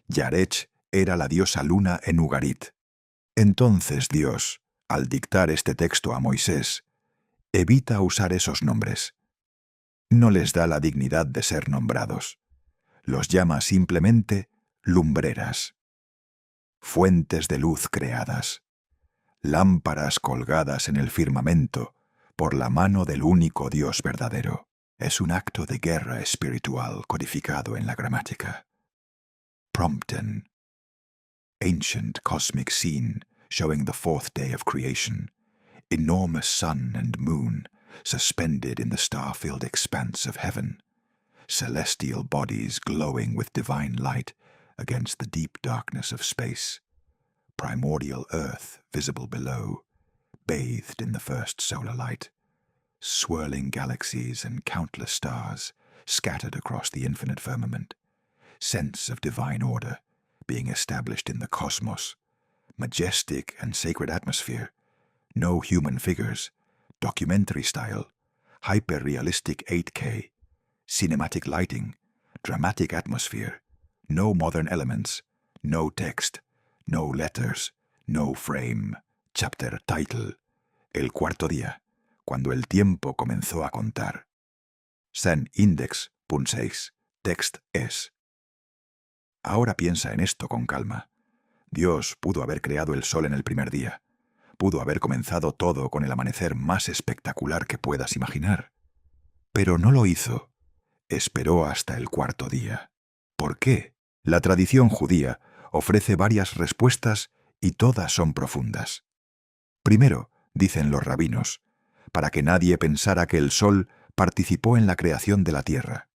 Yarech era la diosa luna en Ugarit. Entonces Dios, al dictar este texto a Moisés, evita usar esos nombres. No les da la dignidad de ser nombrados. Los llama simplemente lumbreras. Fuentes de luz creadas, lámparas colgadas en el firmamento por la mano del único Dios verdadero. Es un acto de guerra espiritual codificado en la gramática. Prompten. Ancient cosmic scene showing the 4th day of creation. Enormous sun and moon suspended in the star-filled expanse of heaven. Celestial bodies glowing with divine light against the deep darkness of space. Primordial earth visible below, bathed in the first solar light. Swirling galaxies and countless stars scattered across the infinite firmament. Sense of divine order being established in the cosmos. Majestic and sacred atmosphere. No human figures. Documentary style. Hyper-realistic 8K. Cinematic lighting. Dramatic atmosphere. No modern elements. No text. No letters. No frame. Chapter title. El cuarto día, cuando el tiempo comenzó a contar. Sen index, punt 6. Text es. Ahora piensa en esto con calma. Dios pudo haber creado el sol en el primer día. Pudo haber comenzado todo con el amanecer más espectacular que puedas imaginar. Pero no lo hizo. Esperó hasta el cuarto día. ¿Por qué? La tradición judía ofrece varias respuestas y todas son profundas. Primero, dicen los rabinos, para que nadie pensara que el sol participó en la creación de la tierra,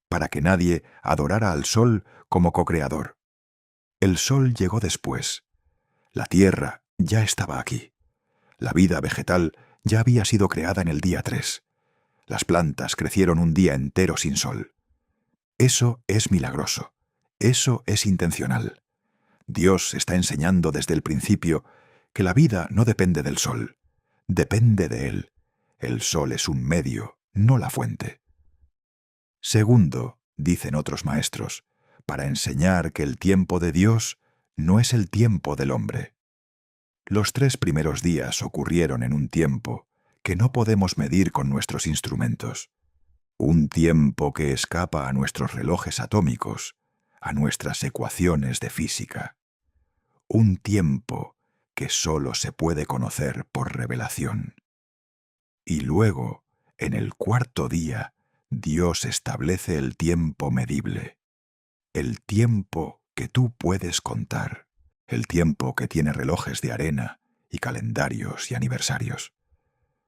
para que nadie adorara al sol como co-creador. El sol llegó después. La tierra ya estaba aquí. La vida vegetal ya había sido creada en el día 3. Las plantas crecieron un día entero sin sol. Eso es milagroso. Eso es intencional. Dios está enseñando desde el principio que la vida no depende del sol. Depende de él. El sol es un medio, no la fuente. Segundo, dicen otros maestros, para enseñar que el tiempo de Dios no es el tiempo del hombre. Los 3 primeros días ocurrieron en un tiempo que no podemos medir con nuestros instrumentos. Un tiempo que escapa a nuestros relojes atómicos, a nuestras ecuaciones de física. Un tiempo que solo se puede conocer por revelación. Y luego, en el cuarto día, Dios establece el tiempo medible. El tiempo que tú puedes contar. El tiempo que tiene relojes de arena y calendarios y aniversarios.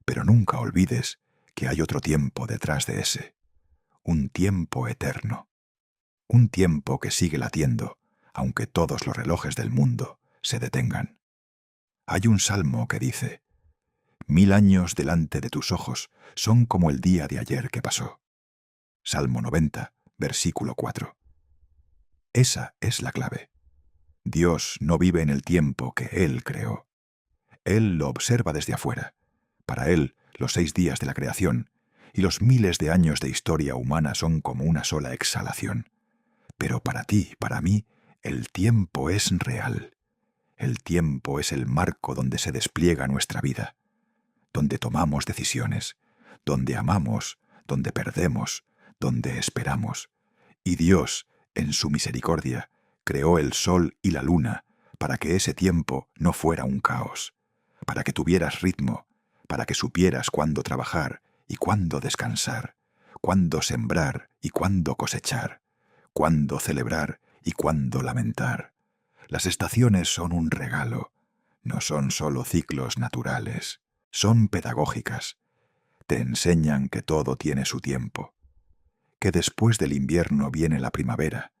Pero nunca olvides que hay otro tiempo detrás de ese. Un tiempo eterno. un tiempo que sigue latiendo, aunque todos los relojes del mundo se detengan. Hay un salmo que dice: 1000 años delante de tus ojos son como el día de ayer que pasó. Salmo 90, versículo 4. Esa es la clave. Dios no vive en el tiempo que Él creó. Él lo observa desde afuera. Para Él, los 6 días de la creación y los miles de años de historia humana son como una sola exhalación. Pero para ti, para mí, el tiempo es real. El tiempo es el marco donde se despliega nuestra vida, donde tomamos decisiones, donde amamos, donde perdemos, donde esperamos. Y Dios, en su misericordia, creó el sol y la luna para que ese tiempo no fuera un caos, para que tuvieras ritmo, para que supieras cuándo trabajar y cuándo descansar, cuándo sembrar y cuándo cosechar, cuándo celebrar y cuándo lamentar. Las estaciones son un regalo, no son solo ciclos naturales, son pedagógicas. Te enseñan que todo tiene su tiempo, que después del invierno viene la primavera,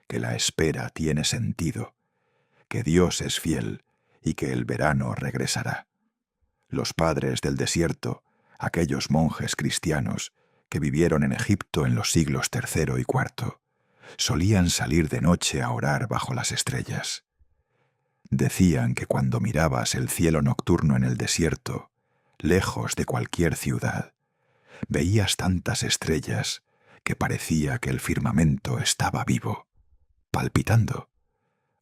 que la espera tiene sentido, que Dios es fiel y que el verano regresará. Los padres del desierto, aquellos monjes cristianos que vivieron en Egipto en los siglos III y IV, solían salir de noche a orar bajo las estrellas. Decían que cuando mirabas el cielo nocturno en el desierto, lejos de cualquier ciudad, veías tantas estrellas que parecía que el firmamento estaba vivo, palpitando.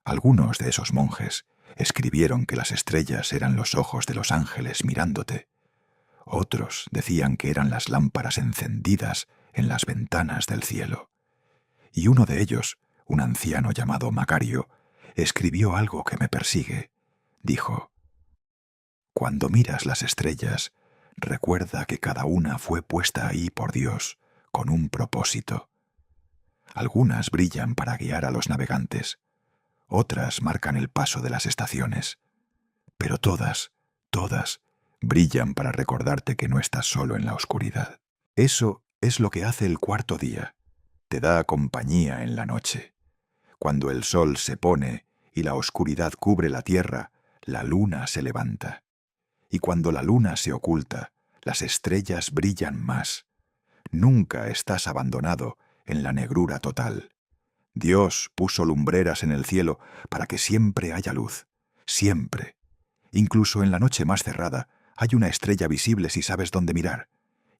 Algunos de esos monjes escribieron que las estrellas eran los ojos de los ángeles mirándote. Otros decían que eran las lámparas encendidas en las ventanas del cielo. Y uno de ellos, un anciano llamado Macario, escribió algo que me persigue. Dijo: cuando miras las estrellas, recuerda que cada una fue puesta ahí por Dios, con un propósito. Algunas brillan para guiar a los navegantes, otras marcan el paso de las estaciones, pero todas, brillan para recordarte que no estás solo en la oscuridad. Eso es lo que hace el cuarto día. Te da compañía en la noche. Cuando el sol se pone y la oscuridad cubre la tierra, la luna se levanta. Y cuando la luna se oculta, las estrellas brillan más. Nunca estás abandonado en la negrura total. Dios puso lumbreras en el cielo para que siempre haya luz. Siempre. Incluso en la noche más cerrada hay una estrella visible si sabes dónde mirar.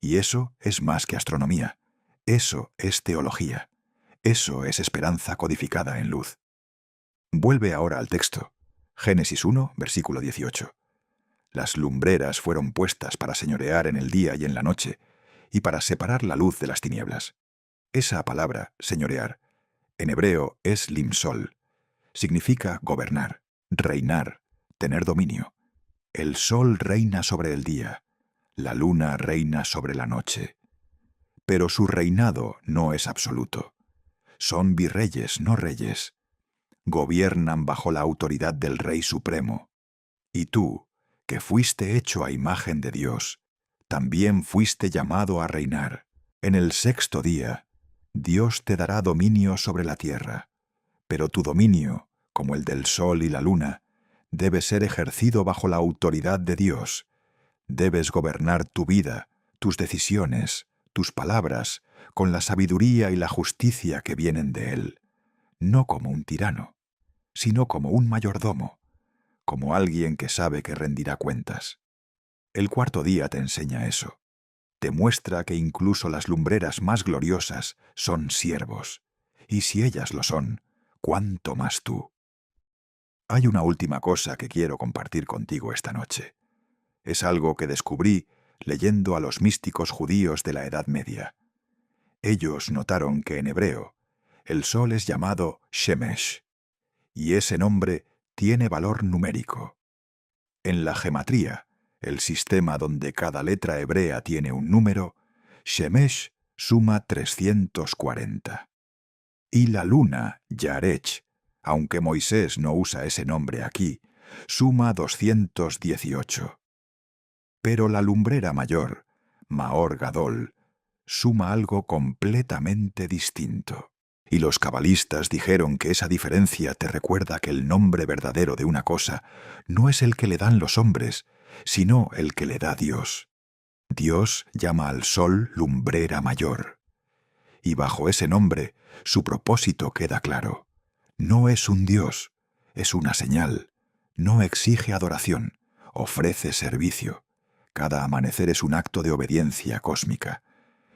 Y eso es más que astronomía. Eso es teología. Eso es esperanza codificada en luz. Vuelve ahora al texto. Génesis 1, versículo 18. Las lumbreras fueron puestas para señorear en el día y en la noche, y para separar la luz de las tinieblas. Esa palabra, señorear, en hebreo es limsol. Significa gobernar, reinar, tener dominio. El sol reina sobre el día, la luna reina sobre la noche. Pero su reinado no es absoluto. Son virreyes, no reyes. Gobiernan bajo la autoridad del Rey Supremo. Y tú, que fuiste hecho a imagen de Dios, también fuiste llamado a reinar. En el sexto día, Dios te dará dominio sobre la tierra, pero tu dominio, como el del sol y la luna, debe ser ejercido bajo la autoridad de Dios. Debes gobernar tu vida, tus decisiones, tus palabras, con la sabiduría y la justicia que vienen de Él, no como un tirano, sino como un mayordomo, como alguien que sabe que rendirá cuentas. El cuarto día te enseña eso. Te muestra que incluso las lumbreras más gloriosas son siervos, y si ellas lo son, ¿cuánto más tú? Hay una última cosa que quiero compartir contigo esta noche. Es algo que descubrí leyendo a los místicos judíos de la Edad Media. Ellos notaron que en hebreo el sol es llamado Shemesh, y ese nombre tiene valor numérico. En la gematría, el sistema donde cada letra hebrea tiene un número, Shemesh suma 340. Y la luna, Yarech, aunque Moisés no usa ese nombre aquí, suma 218. Pero la lumbrera mayor, Maor Gadol, suma algo completamente distinto. Y los cabalistas dijeron que esa diferencia te recuerda que el nombre verdadero de una cosa no es el que le dan los hombres, sino el que le da Dios. Dios llama al sol lumbrera mayor. Y bajo ese nombre, su propósito queda claro. No es un Dios, es una señal. No exige adoración, ofrece servicio. Cada amanecer es un acto de obediencia cósmica.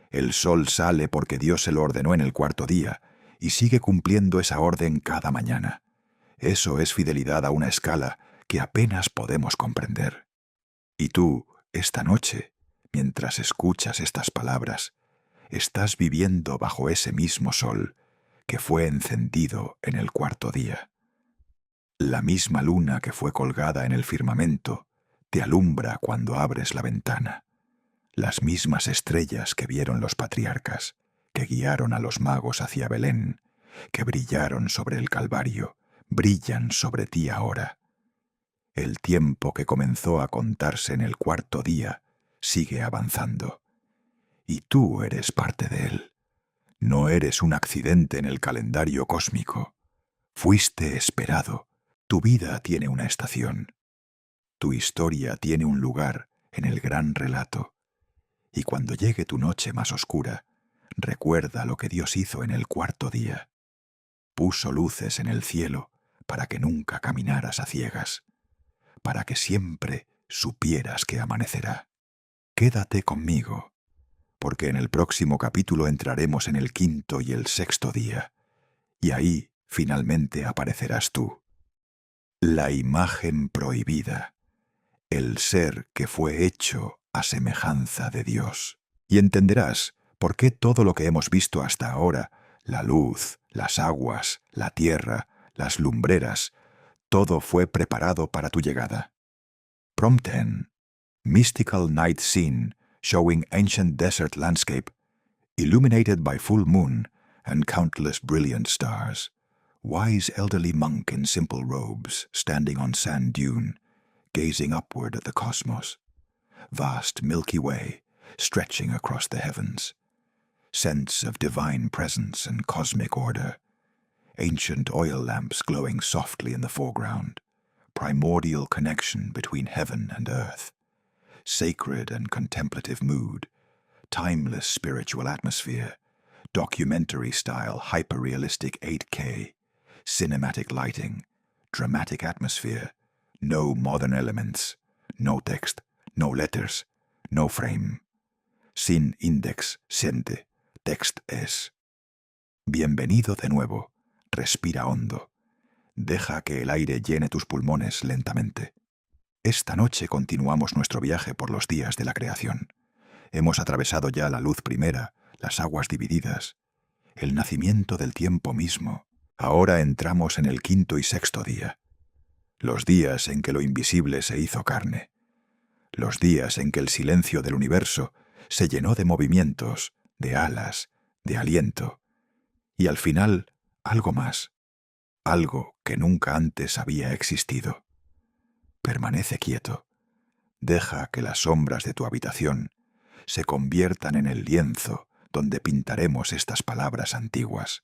El sol sale porque Dios se lo ordenó en el cuarto día, y sigue cumpliendo esa orden cada mañana. Eso es fidelidad a una escala que apenas podemos comprender. Y tú, esta noche, mientras escuchas estas palabras, estás viviendo bajo ese mismo sol que fue encendido en el cuarto día. La misma luna que fue colgada en el firmamento te alumbra cuando abres la ventana. Las mismas estrellas que vieron los patriarcas, que guiaron a los magos hacia Belén, que brillaron sobre el Calvario, brillan sobre ti ahora. El tiempo que comenzó a contarse en el cuarto día sigue avanzando. Y tú eres parte de él. No eres un accidente en el calendario cósmico. Fuiste esperado. Tu vida tiene una estación. Tu historia tiene un lugar en el gran relato. Y cuando llegue tu noche más oscura, recuerda lo que Dios hizo en el cuarto día. Puso luces en el cielo para que nunca caminaras a ciegas, para que siempre supieras que amanecerá. Quédate conmigo, porque en el próximo capítulo entraremos en el quinto y el sexto día, y ahí finalmente aparecerás tú. La imagen prohibida, el ser que fue hecho a semejanza de Dios. Y entenderás por qué todo lo que hemos visto hasta ahora, la luz, las aguas, la tierra, las lumbreras, todo fue preparado para tu llegada. Prompt 10. Mystical night scene showing ancient desert landscape, illuminated by full moon and countless brilliant stars. Wise elderly monk in simple robes, standing on sand dune, gazing upward at the cosmos. Vast Milky Way, stretching across the heavens. Sense of divine presence and cosmic order. Ancient oil lamps glowing softly in the foreground. Primordial connection between heaven and earth. Sacred and contemplative mood. Timeless spiritual atmosphere. Documentary-style hyper-realistic 8K. Cinematic lighting. Dramatic atmosphere. No modern elements. No text. No letters. No frame. Sin index, siente. Text es. Bienvenido de nuevo. Respira hondo. Deja que el aire llene tus pulmones lentamente. Esta noche continuamos nuestro viaje por los días de la creación. Hemos atravesado ya la luz primera, las aguas divididas, el nacimiento del tiempo mismo. Ahora entramos en el quinto y sexto día. Los días en que lo invisible se hizo carne. Los días en que el silencio del universo se llenó de movimientos, de alas, de aliento. Y al final, algo más. Algo que nunca antes había existido. Permanece quieto. Deja que las sombras de tu habitación se conviertan en el lienzo donde pintaremos estas palabras antiguas.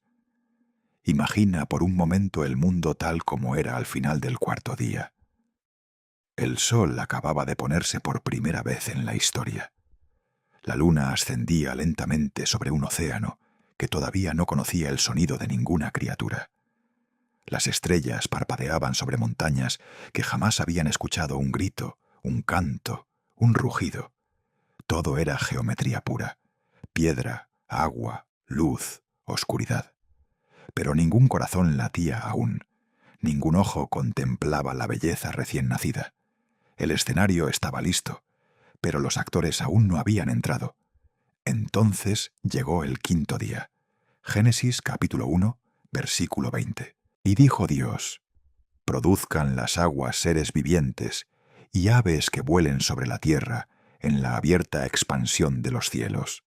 Imagina por un momento el mundo tal como era al final del cuarto día. El sol acababa de ponerse por primera vez en la historia. La luna ascendía lentamente sobre un océano que todavía no conocía el sonido de ninguna criatura. Las estrellas parpadeaban sobre montañas que jamás habían escuchado un grito, un canto, un rugido. Todo era geometría pura, piedra, agua, luz, oscuridad. Pero ningún corazón latía aún, ningún ojo contemplaba la belleza recién nacida. El escenario estaba listo, pero los actores aún no habían entrado. Entonces llegó el quinto día. Génesis capítulo 1, versículo 20. Y dijo Dios: produzcan las aguas seres vivientes y aves que vuelen sobre la tierra en la abierta expansión de los cielos.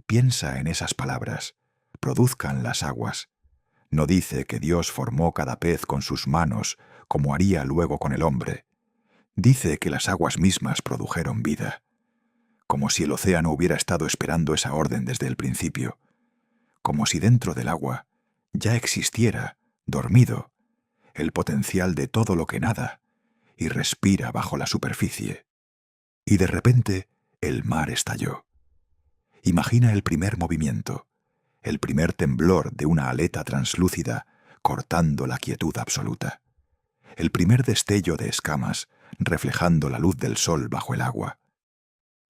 Piensa en esas palabras: produzcan las aguas. No dice que Dios formó cada pez con sus manos como haría luego con el hombre. Dice que las aguas mismas produjeron vida, como si el océano hubiera estado esperando esa orden desde el principio, como si dentro del agua ya existiera, dormido, el potencial de todo lo que nada y respira bajo la superficie. Y de repente el mar estalló. Imagina el primer movimiento, el primer temblor de una aleta translúcida cortando la quietud absoluta, el primer destello de escamas reflejando la luz del sol bajo el agua.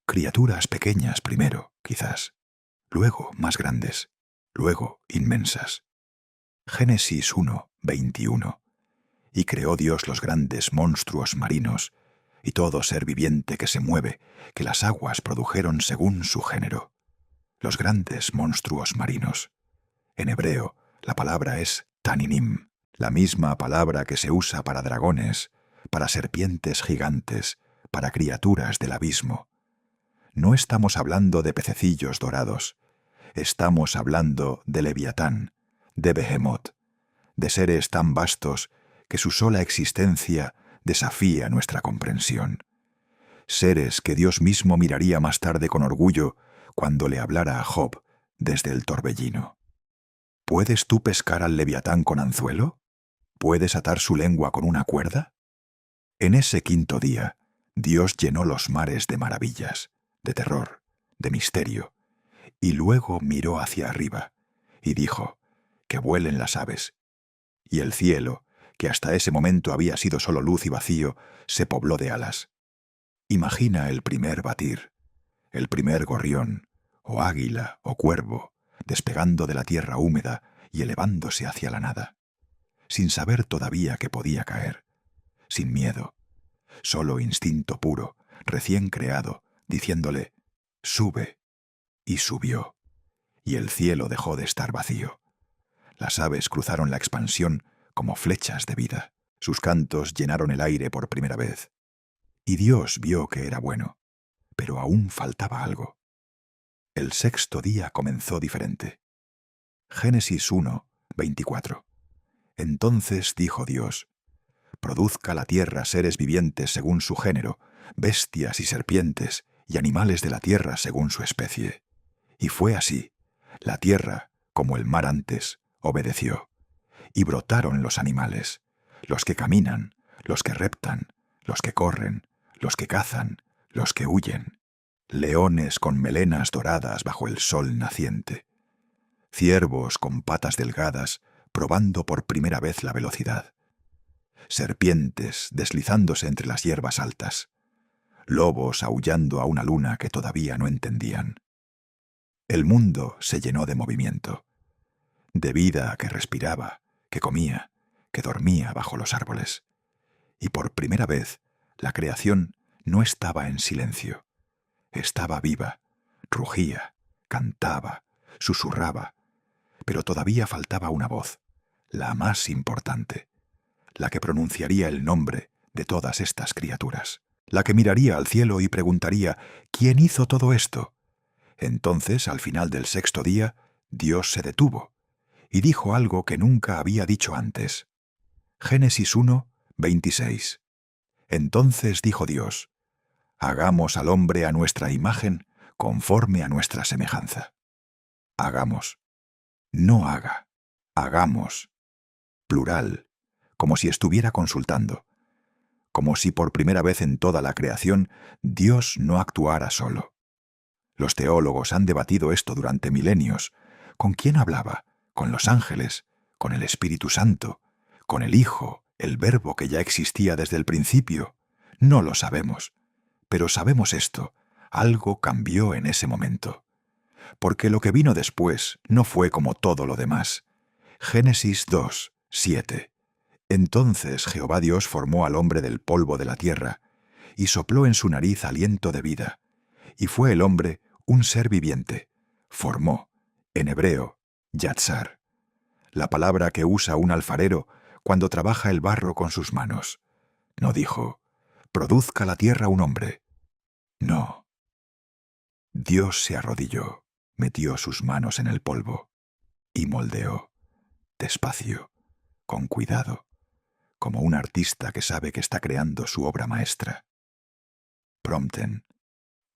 Criaturas pequeñas primero, quizás, luego más grandes, luego inmensas. Génesis 1:21. Y creó Dios los grandes monstruos marinos y todo ser viviente que se mueve, que las aguas produjeron según su género. Los grandes monstruos marinos. En hebreo, la palabra es taninim, la misma palabra que se usa para dragones, para serpientes gigantes, para criaturas del abismo. No estamos hablando de pececillos dorados, estamos hablando de Leviatán, de Behemoth, de seres tan vastos que su sola existencia desafía nuestra comprensión. Seres que Dios mismo miraría más tarde con orgullo cuando le hablara a Job desde el torbellino. ¿Puedes tú pescar al Leviatán con anzuelo? ¿Puedes atar su lengua con una cuerda? En ese quinto día, Dios llenó los mares de maravillas, de terror, de misterio, y luego miró hacia arriba y dijo, que vuelen las aves. Y el cielo, que hasta ese momento había sido solo luz y vacío, se pobló de alas. Imagina el primer batir, el primer gorrión, o águila, o cuervo, despegando de la tierra húmeda y elevándose hacia la nada, sin saber todavía que podía caer, sin miedo, solo instinto puro, recién creado, diciéndole, sube, y subió, y el cielo dejó de estar vacío. Las aves cruzaron la expansión como flechas de vida. Sus cantos llenaron el aire por primera vez. Y Dios vio que era bueno, pero aún faltaba algo. El sexto día comenzó diferente. Génesis 1:24. Entonces dijo Dios, produzca la tierra seres vivientes según su género, bestias y serpientes, y animales de la tierra según su especie. Y fue así. La tierra, como el mar antes, obedeció. Y brotaron los animales, los que caminan, los que reptan, los que corren, los que cazan, los que huyen, leones con melenas doradas bajo el sol naciente, ciervos con patas delgadas probando por primera vez la velocidad, serpientes deslizándose entre las hierbas altas, lobos aullando a una luna que todavía no entendían. El mundo se llenó de movimiento, de vida que respiraba, que comía, que dormía bajo los árboles. Y por primera vez, la creación no estaba en silencio. Estaba viva, rugía, cantaba, susurraba, pero todavía faltaba una voz, la más importante, la que pronunciaría el nombre de todas estas criaturas, la que miraría al cielo y preguntaría, ¿quién hizo todo esto? Entonces, al final del sexto día, Dios se detuvo y dijo algo que nunca había dicho antes. Génesis 1:26. Entonces dijo Dios, hagamos al hombre a nuestra imagen, conforme a nuestra semejanza. Hagamos. No haga. Hagamos. Plural, como si estuviera consultando, como si por primera vez en toda la creación Dios no actuara solo. Los teólogos han debatido esto durante milenios. ¿Con quién hablaba? ¿Con los ángeles? ¿Con el Espíritu Santo? ¿Con el Hijo, el Verbo que ya existía desde el principio? No lo sabemos. Pero sabemos esto, algo cambió en ese momento. Porque lo que vino después no fue como todo lo demás. Génesis 2:7. Entonces Jehová Dios formó al hombre del polvo de la tierra, y sopló en su nariz aliento de vida, y fue el hombre un ser viviente. Formó, en hebreo, yatzar, la palabra que usa un alfarero cuando trabaja el barro con sus manos. No dijo, produzca la tierra un hombre. No. Dios se arrodilló, metió sus manos en el polvo y moldeó, despacio, con cuidado, como un artista que sabe que está creando su obra maestra. Prompten,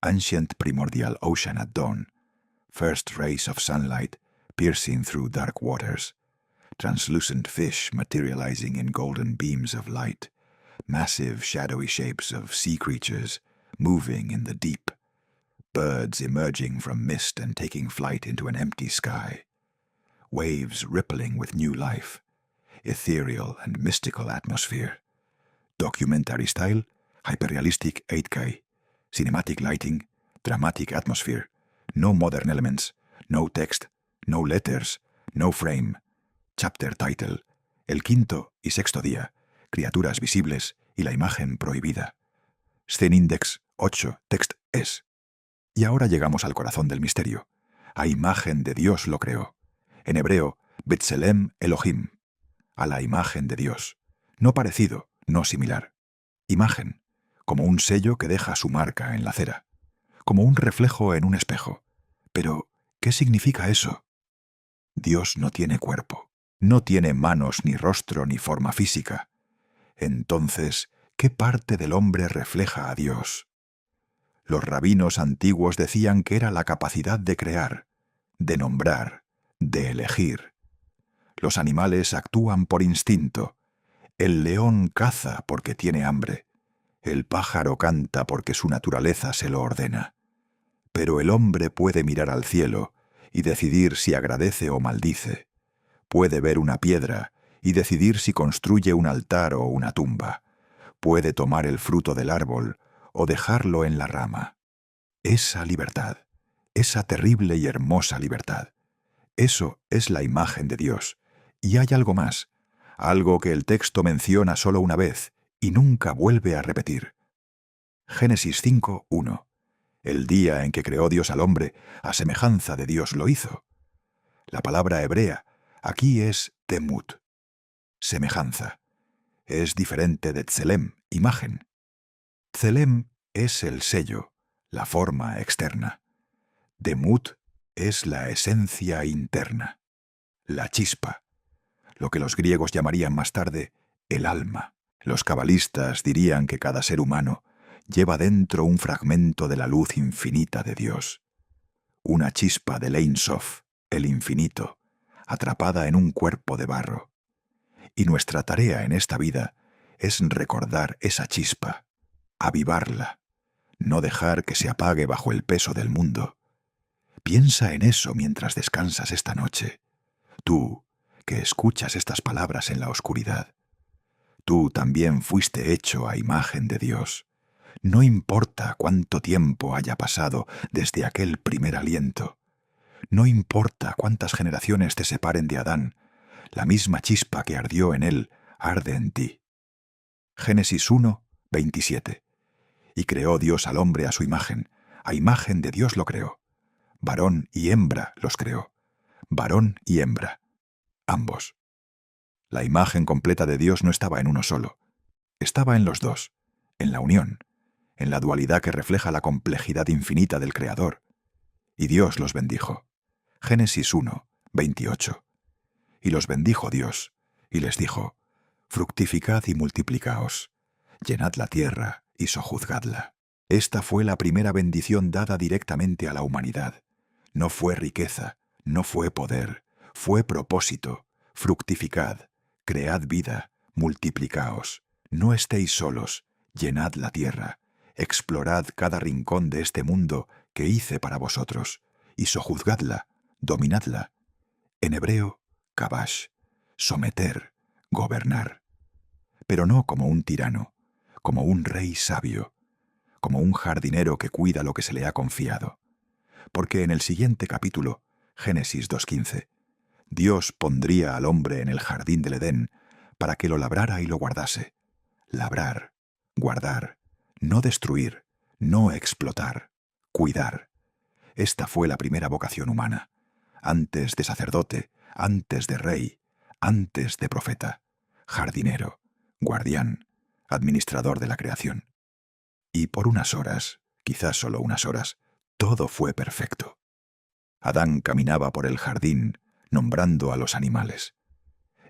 Ancient Primordial Ocean at Dawn, First Rays of Sunlight, piercing through dark waters, translucent fish materializing in golden beams of light, massive shadowy shapes of sea creatures moving in the deep, birds emerging from mist and taking flight into an empty sky, waves rippling with new life, ethereal and mystical atmosphere, documentary style, hyperrealistic 8K, cinematic lighting, dramatic atmosphere, no modern elements, no text, no letters, no frame, chapter title, el quinto y sexto día, criaturas visibles y la imagen prohibida. Scene index 8, text es. Y ahora llegamos al corazón del misterio. A imagen de Dios lo creó. En hebreo, Betselem Elohim. A la imagen de Dios. No parecido, no similar. Imagen, como un sello que deja su marca en la cera. Como un reflejo en un espejo. Pero, ¿qué significa eso? Dios no tiene cuerpo. No tiene manos, ni rostro, ni forma física. Entonces, ¿qué parte del hombre refleja a Dios? Los rabinos antiguos decían que era la capacidad de crear, de nombrar, de elegir. Los animales actúan por instinto. El león caza porque tiene hambre. El pájaro canta porque su naturaleza se lo ordena. Pero el hombre puede mirar al cielo y decidir si agradece o maldice. Puede ver una piedra y decidir si construye un altar o una tumba. Puede tomar el fruto del árbol o dejarlo en la rama. Esa libertad, esa terrible y hermosa libertad, eso es la imagen de Dios. Y hay algo más, algo que el texto menciona solo una vez y nunca vuelve a repetir. Génesis 5, 1. El día en que creó Dios al hombre, a semejanza de Dios lo hizo. La palabra hebrea aquí es temut, semejanza. Es diferente de tselem, imagen. Tselem es el sello, la forma externa. Demut es la esencia interna, la chispa, lo que los griegos llamarían más tarde el alma. Los cabalistas dirían que cada ser humano lleva dentro un fragmento de la luz infinita de Dios, una chispa del Ein Sof, el infinito, atrapada en un cuerpo de barro. Y nuestra tarea en esta vida es recordar esa chispa, avivarla, no dejar que se apague bajo el peso del mundo. Piensa en eso mientras descansas esta noche. Tú, que escuchas estas palabras en la oscuridad. Tú también fuiste hecho a imagen de Dios. No importa cuánto tiempo haya pasado desde aquel primer aliento. No importa cuántas generaciones te separen de Adán. La misma chispa que ardió en él arde en ti. Génesis 1, 27. Y creó Dios al hombre a su imagen. A imagen de Dios lo creó. Varón y hembra los creó. Varón y hembra. Ambos. La imagen completa de Dios no estaba en uno solo. Estaba en los dos, en la unión, en la dualidad que refleja la complejidad infinita del Creador. Y Dios los bendijo. Génesis 1, 28. Y los bendijo Dios, y les dijo: fructificad y multiplicaos, llenad la tierra y sojuzgadla. Esta fue la primera bendición dada directamente a la humanidad. No fue riqueza, no fue poder, fue propósito. Fructificad, cread vida, multiplicaos. No estéis solos, llenad la tierra, explorad cada rincón de este mundo que hice para vosotros, y sojuzgadla, dominadla. En hebreo, kabash, someter, gobernar. Pero no como un tirano, como un rey sabio, como un jardinero que cuida lo que se le ha confiado. Porque en el siguiente capítulo, Génesis 2:15, Dios pondría al hombre en el jardín del Edén para que lo labrara y lo guardase. Labrar, guardar, no destruir, no explotar, cuidar. Esta fue la primera vocación humana, antes de sacerdote, antes de rey, antes de profeta, jardinero, guardián, administrador de la creación. Y por unas horas, quizás solo unas horas, todo fue perfecto. Adán caminaba por el jardín, nombrando a los animales.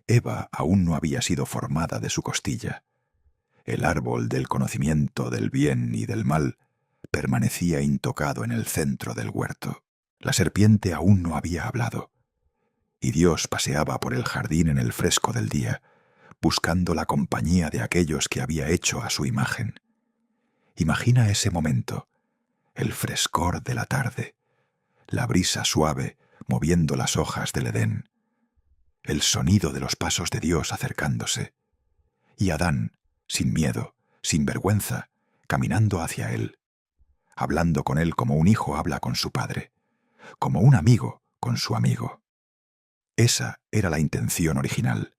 Eva aún no había sido formada de su costilla. El árbol del conocimiento del bien y del mal permanecía intocado en el centro del huerto. La serpiente aún no había hablado. y Dios paseaba por el jardín en el fresco del día, buscando la compañía de aquellos que había hecho a su imagen. Imagina ese momento, el frescor de la tarde, la brisa suave moviendo las hojas del Edén, el sonido de los pasos de Dios acercándose, y Adán, sin miedo, sin vergüenza, caminando hacia él, hablando con él como un hijo habla con su padre, como un amigo con su amigo. Esa era la intención original.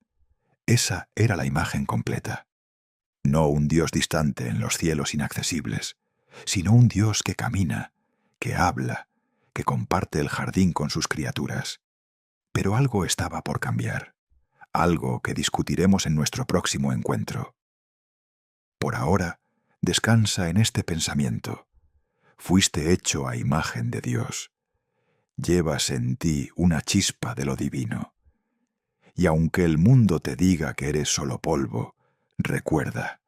Esa era la imagen completa. No un Dios distante en los cielos inaccesibles, sino un Dios que camina, que habla, que comparte el jardín con sus criaturas. Pero algo estaba por cambiar, algo que discutiremos en nuestro próximo encuentro. Por ahora, descansa en este pensamiento. Fuiste hecho a imagen de Dios. Llevas en ti una chispa de lo divino. Y aunque el mundo te diga que eres solo polvo, recuerda,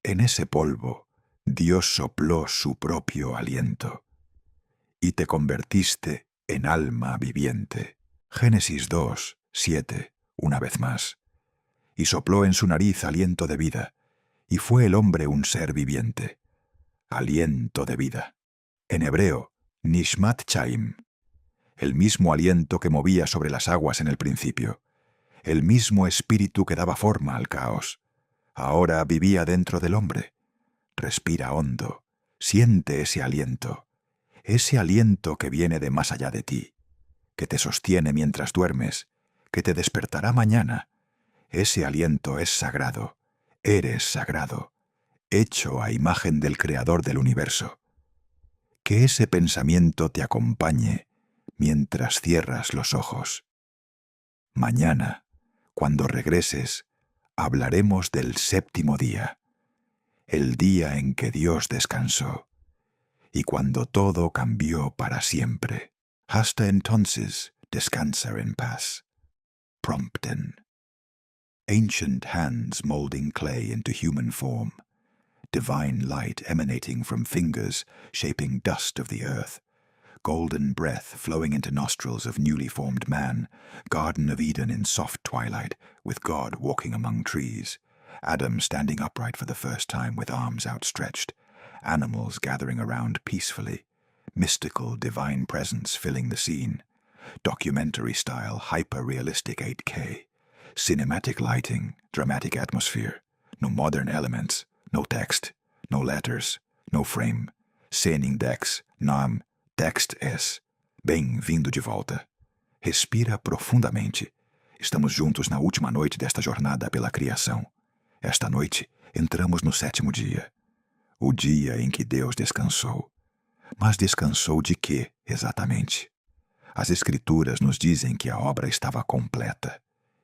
en ese polvo Dios sopló su propio aliento y te convertiste en alma viviente. Génesis 2, 7, una vez más. Y sopló en su nariz aliento de vida, y fue el hombre un ser viviente. Aliento de vida. En hebreo, Nishmat Chaim. El mismo aliento que movía sobre las aguas en el principio. El mismo espíritu que daba forma al caos. Ahora vivía dentro del hombre. Respira hondo. Siente ese aliento. Ese aliento que viene de más allá de ti, que te sostiene mientras duermes, que te despertará mañana. Ese aliento es sagrado. Eres sagrado, hecho a imagen del Creador del universo. Que ese pensamiento te acompañe mientras cierras los ojos. Mañana, cuando regreses, hablaremos del séptimo día, el día en que Dios descansó, y cuando todo cambió para siempre. Hasta entonces, descansa en paz. Prompten. Ancient hands molding clay into human form, divine light emanating from fingers shaping dust of the earth, golden breath flowing into nostrils of newly formed man, Garden of Eden in soft twilight, with God walking among trees, Adam standing upright for the first time with arms outstretched, animals gathering around peacefully, mystical divine presence filling the scene, documentary-style hyper-realistic 8K, cinematic lighting, dramatic atmosphere, no modern elements, no text, no letters, no frame, scening Dex, Nam, Text S. Bem-vindo de volta. Respira profundamente. Estamos juntos na última noite desta jornada pela criação. Esta noite, entramos no sétimo dia. O dia em que Deus descansou. Mas descansou de quê, exatamente? As Escrituras nos dizem que a obra estava completa,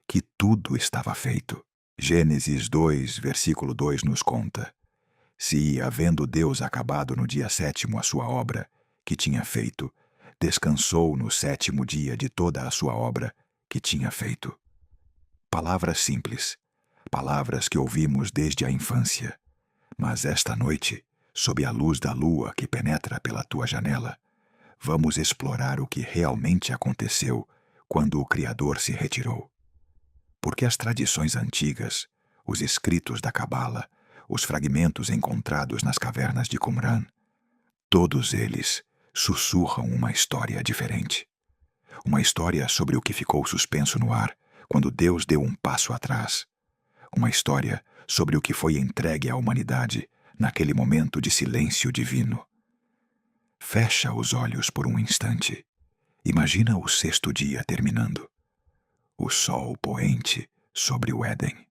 que tudo estava feito. Gênesis 2, versículo 2 nos conta: se, havendo Deus acabado no dia sétimo a sua obra, que tinha feito, descansou no sétimo dia de toda a sua obra que tinha feito. Palavras simples, palavras que ouvimos desde a infância, mas esta noite, sob a luz da lua que penetra pela tua janela, vamos explorar o que realmente aconteceu quando o Criador se retirou. Porque as tradições antigas, os escritos da Cabala, os fragmentos encontrados nas cavernas de Qumran, todos eles sussurram uma história diferente. Uma história sobre o que ficou suspenso no ar quando Deus deu um passo atrás. Uma história sobre o que foi entregue à humanidade naquele momento de silêncio divino. Fecha os olhos por um instante. Imagina o sexto dia terminando. O sol poente sobre o Éden.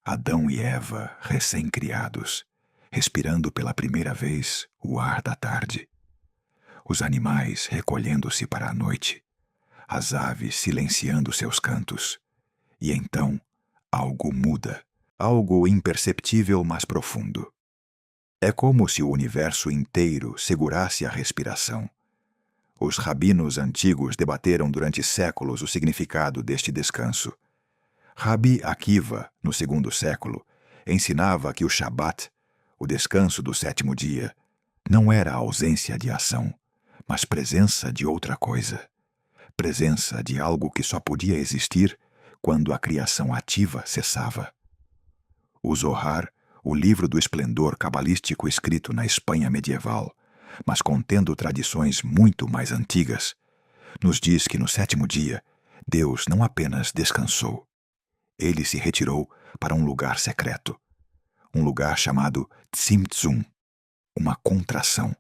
Adão e Eva, recém-criados, respirando pela primeira vez o ar da tarde. Os animais recolhendo-se para a noite, as aves silenciando seus cantos. E então, algo muda, algo imperceptível mas profundo. É como se o universo inteiro segurasse a respiração. Os rabinos antigos debateram durante séculos o significado deste descanso. Rabi Akiva, no segundo século, ensinava que o Shabat, o descanso do sétimo dia, não era a ausência de ação, mas presença de outra coisa, presença de algo que só podia existir quando a criação ativa cessava. O Zohar, o livro do esplendor cabalístico escrito na Espanha medieval, mas contendo tradições muito mais antigas, nos diz que no sétimo dia, Deus não apenas descansou. Ele se retirou para um lugar secreto, um lugar chamado Tzimtzum, uma contração,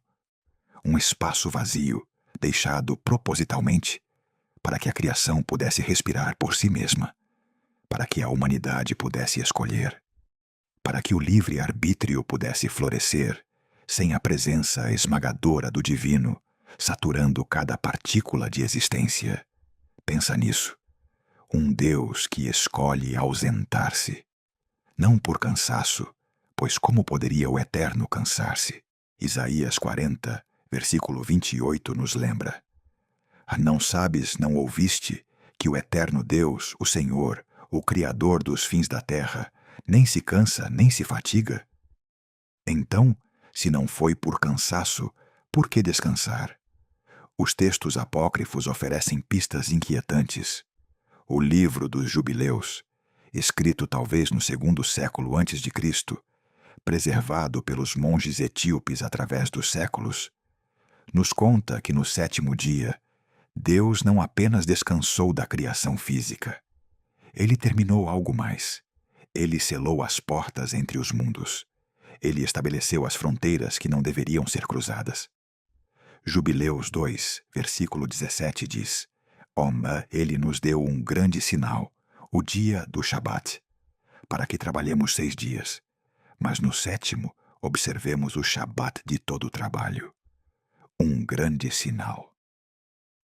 um espaço vazio, deixado propositalmente para que a criação pudesse respirar por si mesma, para que a humanidade pudesse escolher, para que o livre-arbítrio pudesse florescer sem a presença esmagadora do divino, saturando cada partícula de existência. Pensa nisso. Um Deus que escolhe ausentar-se. Não por cansaço, pois como poderia o Eterno cansar-se? Isaías 40, versículo 28 nos lembra. Não sabes, não ouviste, que o Eterno Deus, o Senhor, o Criador dos fins da terra, nem se cansa, nem se fatiga? Então, se não foi por cansaço, por que descansar? Os textos apócrifos oferecem pistas inquietantes. O livro dos Jubileus, escrito talvez no 2º século antes de Cristo, preservado pelos monges etíopes através dos séculos, nos conta que no sétimo dia, Deus não apenas descansou da criação física. Ele terminou algo mais. Ele selou as portas entre os mundos. Ele estabeleceu as fronteiras que não deveriam ser cruzadas. Jubileus 2, versículo 17 diz: Ele nos deu um grande sinal, o dia do Shabat, para que trabalhemos 6 dias, mas no sétimo observemos o Shabat de todo o trabalho. Um grande sinal.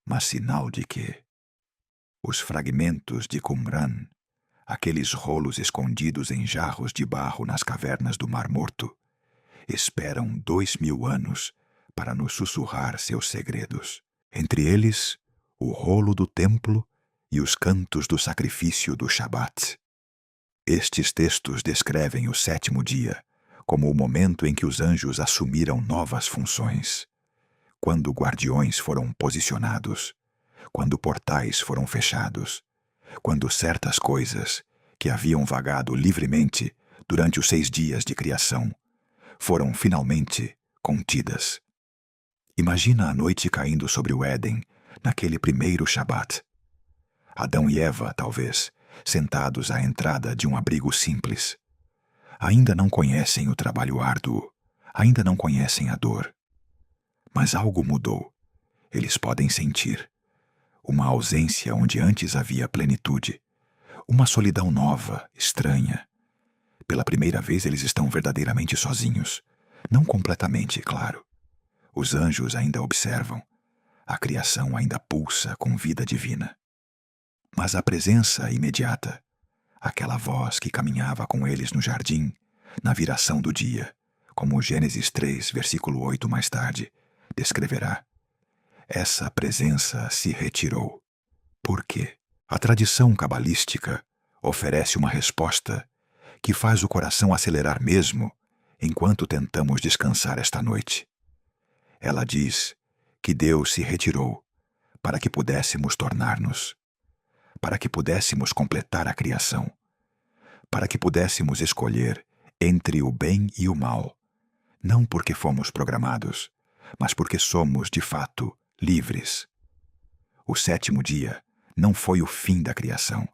Mas sinal de quê? Os fragmentos de Qumran, aqueles rolos escondidos em jarros de barro nas cavernas do Mar Morto, esperam 2000 anos para nos sussurrar seus segredos. Entre eles, o rolo do templo e os cantos do sacrifício do Shabat. Estes textos descrevem o sétimo dia como o momento em que os anjos assumiram novas funções, quando guardiões foram posicionados, quando portais foram fechados, quando certas coisas que haviam vagado livremente durante os 6 dias de criação foram finalmente contidas. Imagina a noite caindo sobre o Éden naquele primeiro Shabat. Adão e Eva, talvez, sentados à entrada de um abrigo simples. Ainda não conhecem o trabalho árduo, ainda não conhecem a dor. Mas algo mudou. Eles podem sentir uma ausência onde antes havia plenitude, uma solidão nova, estranha. Pela primeira vez eles estão verdadeiramente sozinhos, não completamente, claro. Os anjos ainda observam, a criação ainda pulsa com vida divina. Mas a presença imediata, aquela voz que caminhava com eles no jardim, na viração do dia, como Gênesis 3, versículo 8 mais tarde, descreverá. Essa presença se retirou. Por quê? A tradição cabalística oferece uma resposta que faz o coração acelerar mesmo enquanto tentamos descansar esta noite. Ela diz que Deus se retirou para que pudéssemos tornar-nos, para que pudéssemos completar a criação, para que pudéssemos escolher entre o bem e o mal, não porque fomos programados, mas porque somos, de fato, livres. O sétimo dia não foi o fim da criação,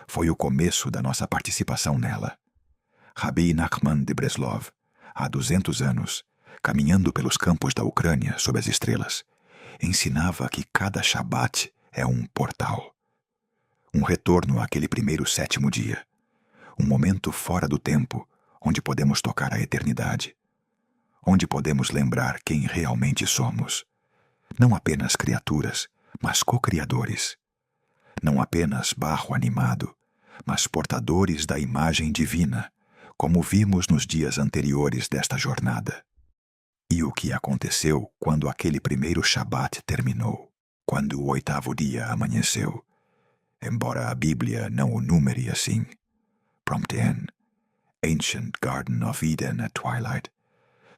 foi o começo da nossa participação nela. Rabbi Nachman de Breslov, há 200 anos, caminhando pelos campos da Ucrânia sob as estrelas, ensinava que cada Shabat é um portal. Um retorno àquele primeiro sétimo dia. Um momento fora do tempo, onde podemos tocar a eternidade. Onde podemos lembrar quem realmente somos. Não apenas criaturas, mas co-criadores. Não apenas barro animado, mas portadores da imagem divina, como vimos nos dias anteriores desta jornada. E o que aconteceu quando aquele primeiro Shabat terminou, quando o 8º dia amanheceu, embora a Bíblia não o numere assim. Prompt N. Ancient Garden of Eden at twilight.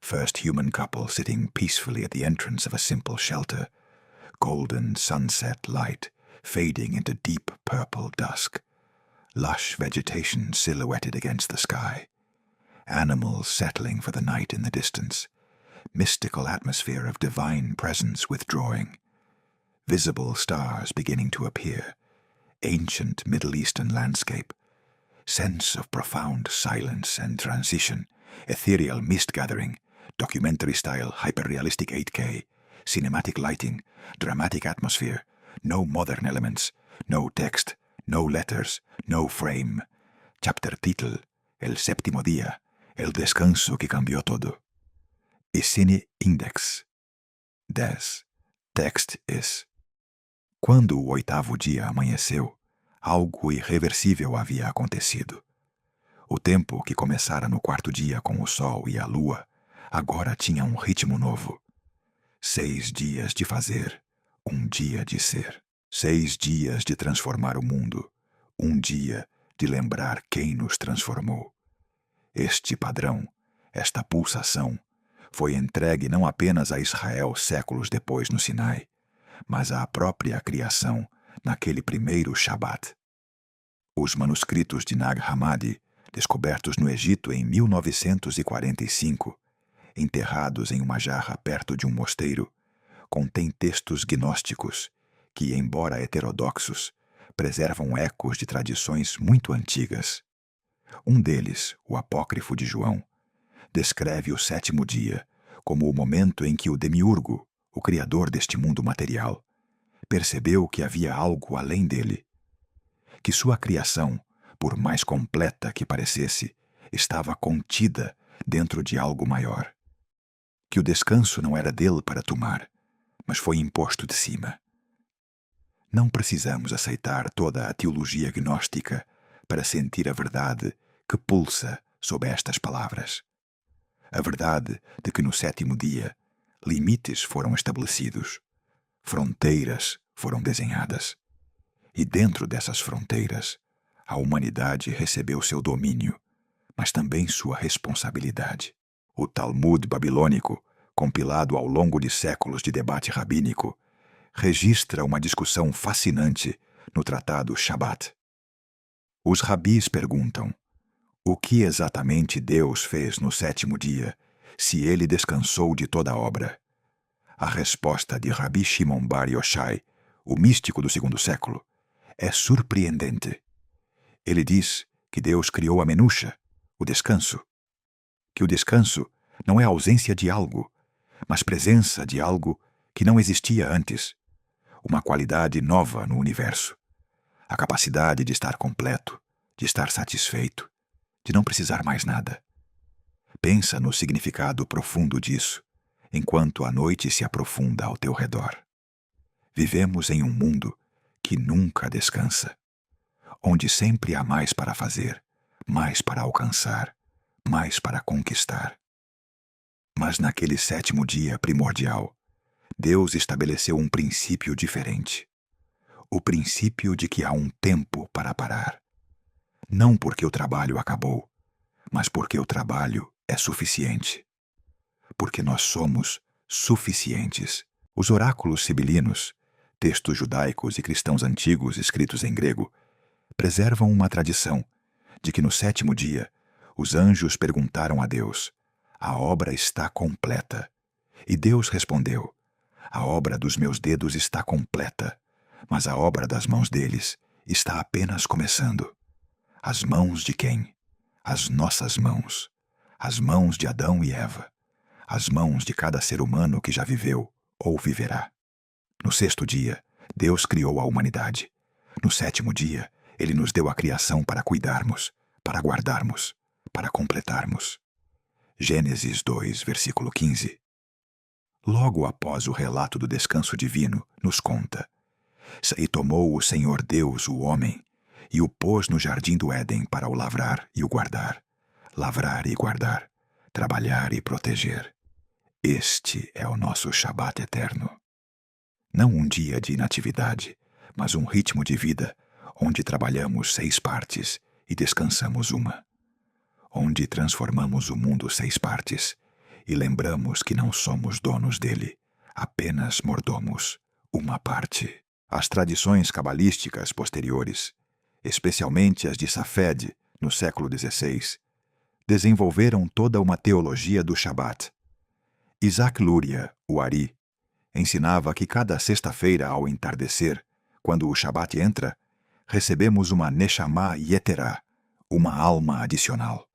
First human couple sitting peacefully at the entrance of a simple shelter. golden sunset light fading into deep purple dusk, lush vegetation silhouetted against the sky, animals settling for the night in the distance, mystical atmosphere of divine presence withdrawing, visible stars beginning to appear, ancient Middle Eastern landscape, sense of profound silence and transition, ethereal mist gathering, documentary-style hyper-realistic 8K, cinematic lighting, dramatic atmosphere, no modern elements, no text, no letters, no frame. Chapter title, El Séptimo Día, El Descanso que Cambió Todo. Escene Index 10. Text is. Quando o 8º dia amanheceu, algo irreversível havia acontecido. O tempo que começara no 4º dia com o sol e a lua, agora tinha um ritmo novo. 6 dias de fazer, 1 dia de ser. 6 dias de transformar o mundo, 1 dia de lembrar quem nos transformou. Este padrão, esta pulsação, foi entregue não apenas a Israel séculos depois no Sinai, mas à própria criação naquele primeiro Shabat. Os manuscritos de Nag Hammadi, descobertos no Egito em 1945, enterrados em uma jarra perto de um mosteiro, contêm textos gnósticos que, embora heterodoxos, preservam ecos de tradições muito antigas. Um deles, o Apócrifo de João, descreve o 7º dia como o momento em que o demiurgo, o criador deste mundo material, percebeu que havia algo além dele, que sua criação, por mais completa que parecesse, estava contida dentro de algo maior, que o descanso não era dele para tomar, mas foi imposto de cima. Não precisamos aceitar toda a teologia gnóstica para sentir a verdade que pulsa sob estas palavras. A verdade de que no 7º dia limites foram estabelecidos, fronteiras foram desenhadas, e dentro dessas fronteiras a humanidade recebeu seu domínio, mas também sua responsabilidade. O Talmud babilônico, compilado ao longo de séculos de debate rabínico, registra uma discussão fascinante no tratado Shabat. Os rabis perguntam: o que exatamente Deus fez no 7º dia, se ele descansou de toda a obra? A resposta de Rabi Shimon Bar Yochai, o místico do 2º século, é surpreendente. Ele diz que Deus criou a menusha, o descanso. Que o descanso não é ausência de algo, mas presença de algo que não existia antes. Uma qualidade nova no universo. A capacidade de estar completo, de estar satisfeito, de não precisar mais nada. Pensa no significado profundo disso, enquanto a noite se aprofunda ao teu redor. Vivemos em um mundo que nunca descansa, onde sempre há mais para fazer, mais para alcançar, mais para conquistar. Mas naquele 7º dia primordial, Deus estabeleceu um princípio diferente. O princípio de que há um tempo para parar. Não porque o trabalho acabou, mas porque o trabalho é suficiente. Porque nós somos suficientes. Os oráculos sibilinos, textos judaicos e cristãos antigos escritos em grego, preservam uma tradição de que no 7º dia os anjos perguntaram a Deus: a obra está completa. E Deus respondeu: a obra dos meus dedos está completa, mas a obra das mãos deles está apenas começando. As mãos de quem? As nossas mãos. As mãos de Adão e Eva. As mãos de cada ser humano que já viveu ou viverá. No 6º dia, Deus criou a humanidade. No 7º dia, Ele nos deu a criação para cuidarmos, para guardarmos, para completarmos. Gênesis 2, versículo 15. Logo após o relato do descanso divino, nos conta: e tomou o Senhor Deus o homem, e o pôs no jardim do Éden para o lavrar e o guardar, lavrar e guardar, trabalhar e proteger. Este é o nosso Shabat eterno. Não um dia de inatividade, mas um ritmo de vida, onde trabalhamos 6 partes e descansamos uma. Onde transformamos o mundo 6 partes e lembramos que não somos donos dele, apenas mordomos, uma parte. As tradições cabalísticas posteriores, especialmente as de Safed, no século XVI, desenvolveram toda uma teologia do Shabat. Isaac Luria, o Ari, ensinava que cada sexta-feira ao entardecer, quando o Shabat entra, recebemos uma Neshama Yeterá, uma alma adicional.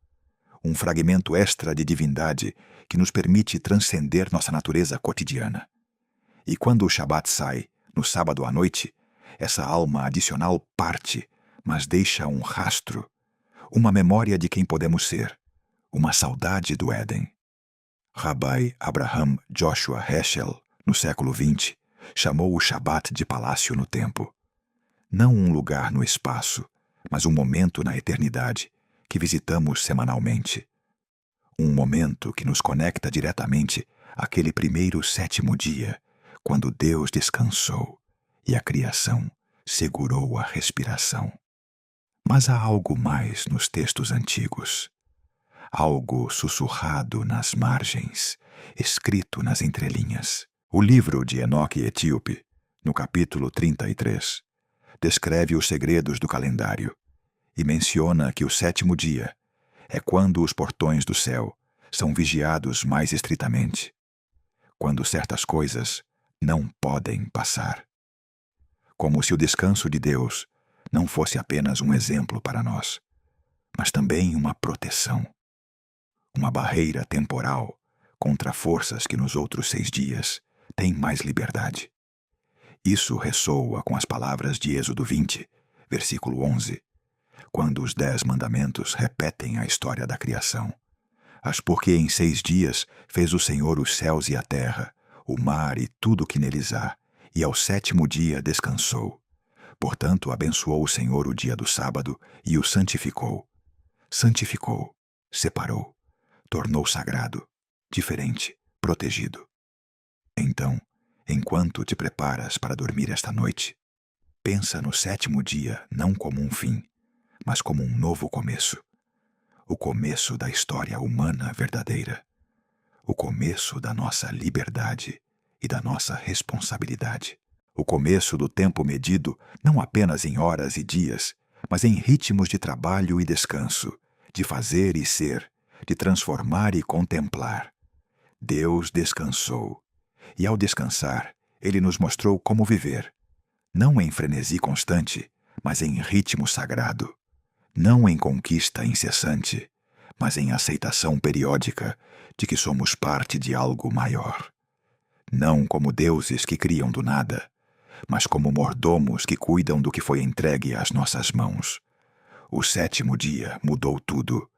Um fragmento extra de divindade que nos permite transcender nossa natureza cotidiana. E quando o Shabat sai, no sábado à noite, essa alma adicional parte, mas deixa um rastro, uma memória de quem podemos ser, uma saudade do Éden. Rabbi Abraham Joshua Heschel, no século XX, chamou o Shabat de palácio no tempo. Não um lugar no espaço, mas um momento na eternidade que visitamos semanalmente. Um momento que nos conecta diretamente àquele primeiro sétimo dia, quando Deus descansou e a criação segurou a respiração. Mas há algo mais nos textos antigos. Algo sussurrado nas margens, escrito nas entrelinhas. O livro de Enoque Etíope, no capítulo 33, descreve os segredos do calendário e menciona que o sétimo dia é quando os portões do céu são vigiados mais estritamente, quando certas coisas não podem passar. Como se o descanso de Deus não fosse apenas um exemplo para nós, mas também uma proteção, uma barreira temporal contra forças que nos outros 6 dias têm mais liberdade. Isso ressoa com as palavras de Êxodo 20, versículo 11, quando os 10 mandamentos repetem a história da criação. Porque em 6 dias fez o Senhor os céus e a terra, o mar e tudo que neles há, e ao sétimo dia descansou. Portanto, abençoou o Senhor o dia do sábado e o santificou. Santificou, separou, tornou sagrado, diferente, protegido. Então, enquanto te preparas para dormir esta noite, pensa no sétimo dia não como um fim, mas como um novo começo. O começo da história humana verdadeira. O começo da nossa liberdade e da nossa responsabilidade. O começo do tempo medido não apenas em horas e dias, mas em ritmos de trabalho e descanso, de fazer e ser, de transformar e contemplar. Deus descansou, e ao descansar, Ele nos mostrou como viver, não em frenesi constante, mas em ritmo sagrado, não em conquista incessante, mas em aceitação periódica de que somos parte de algo maior. Não como deuses que criam do nada, mas como mordomos que cuidam do que foi entregue às nossas mãos. O sétimo dia mudou tudo,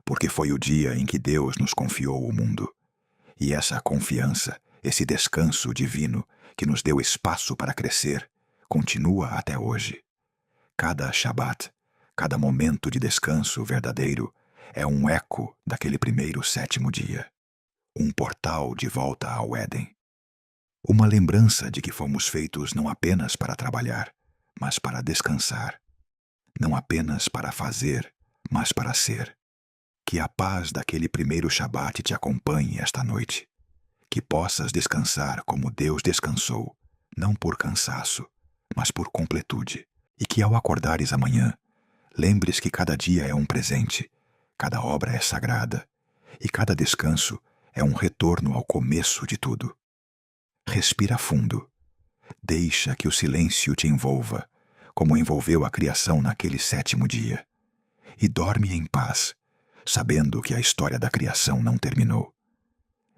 porque foi o dia em que Deus nos confiou o mundo. E essa confiança, esse descanso divino que nos deu espaço para crescer, continua até hoje. Cada Shabat, cada momento de descanso verdadeiro, é um eco daquele primeiro sétimo dia. Um portal de volta ao Éden. Uma lembrança de que fomos feitos não apenas para trabalhar, mas para descansar. Não apenas para fazer, mas para ser. Que a paz daquele primeiro Shabat te acompanhe esta noite. Que possas descansar como Deus descansou, não por cansaço, mas por completude. E que ao acordares amanhã, lembres que cada dia é um presente, cada obra é sagrada, e cada descanso é um retorno ao começo de tudo. Respira fundo. Deixa que o silêncio te envolva, como envolveu a criação naquele sétimo dia. E dorme em paz, sabendo que a história da criação não terminou.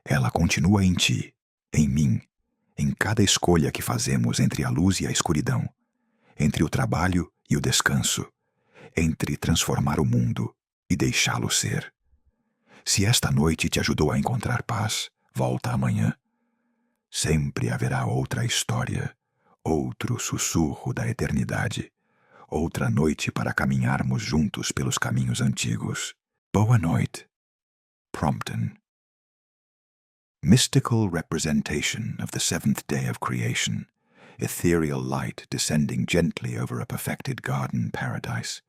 Ela continua em ti, em mim, em cada escolha que fazemos entre a luz e a escuridão, entre o trabalho e o descanso, entre transformar o mundo e deixá-lo ser. Se esta noite te ajudou a encontrar paz, volta amanhã. Sempre haverá outra história, outro sussurro da eternidade, outra noite para caminharmos juntos pelos caminhos antigos. Boa noite. Prompton. Mystical representation of the seventh day of creation, ethereal light descending gently over a perfected garden paradise,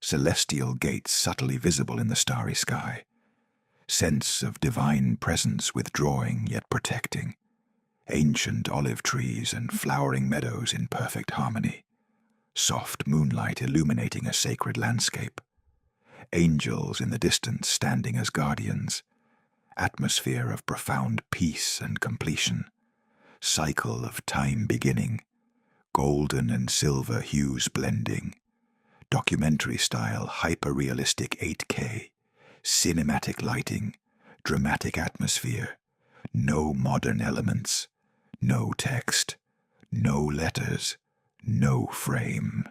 celestial gates subtly visible in the starry sky, sense of divine presence withdrawing yet protecting, Ancient olive trees and flowering meadows in perfect harmony. Soft moonlight illuminating a sacred landscape. Angels in the distance standing as guardians. Atmosphere of profound peace and completion. Cycle of time beginning. Golden and silver hues blending. Documentary-style hyper-realistic 8K. Cinematic lighting. Dramatic atmosphere. No modern elements. No text. No letters. No frame.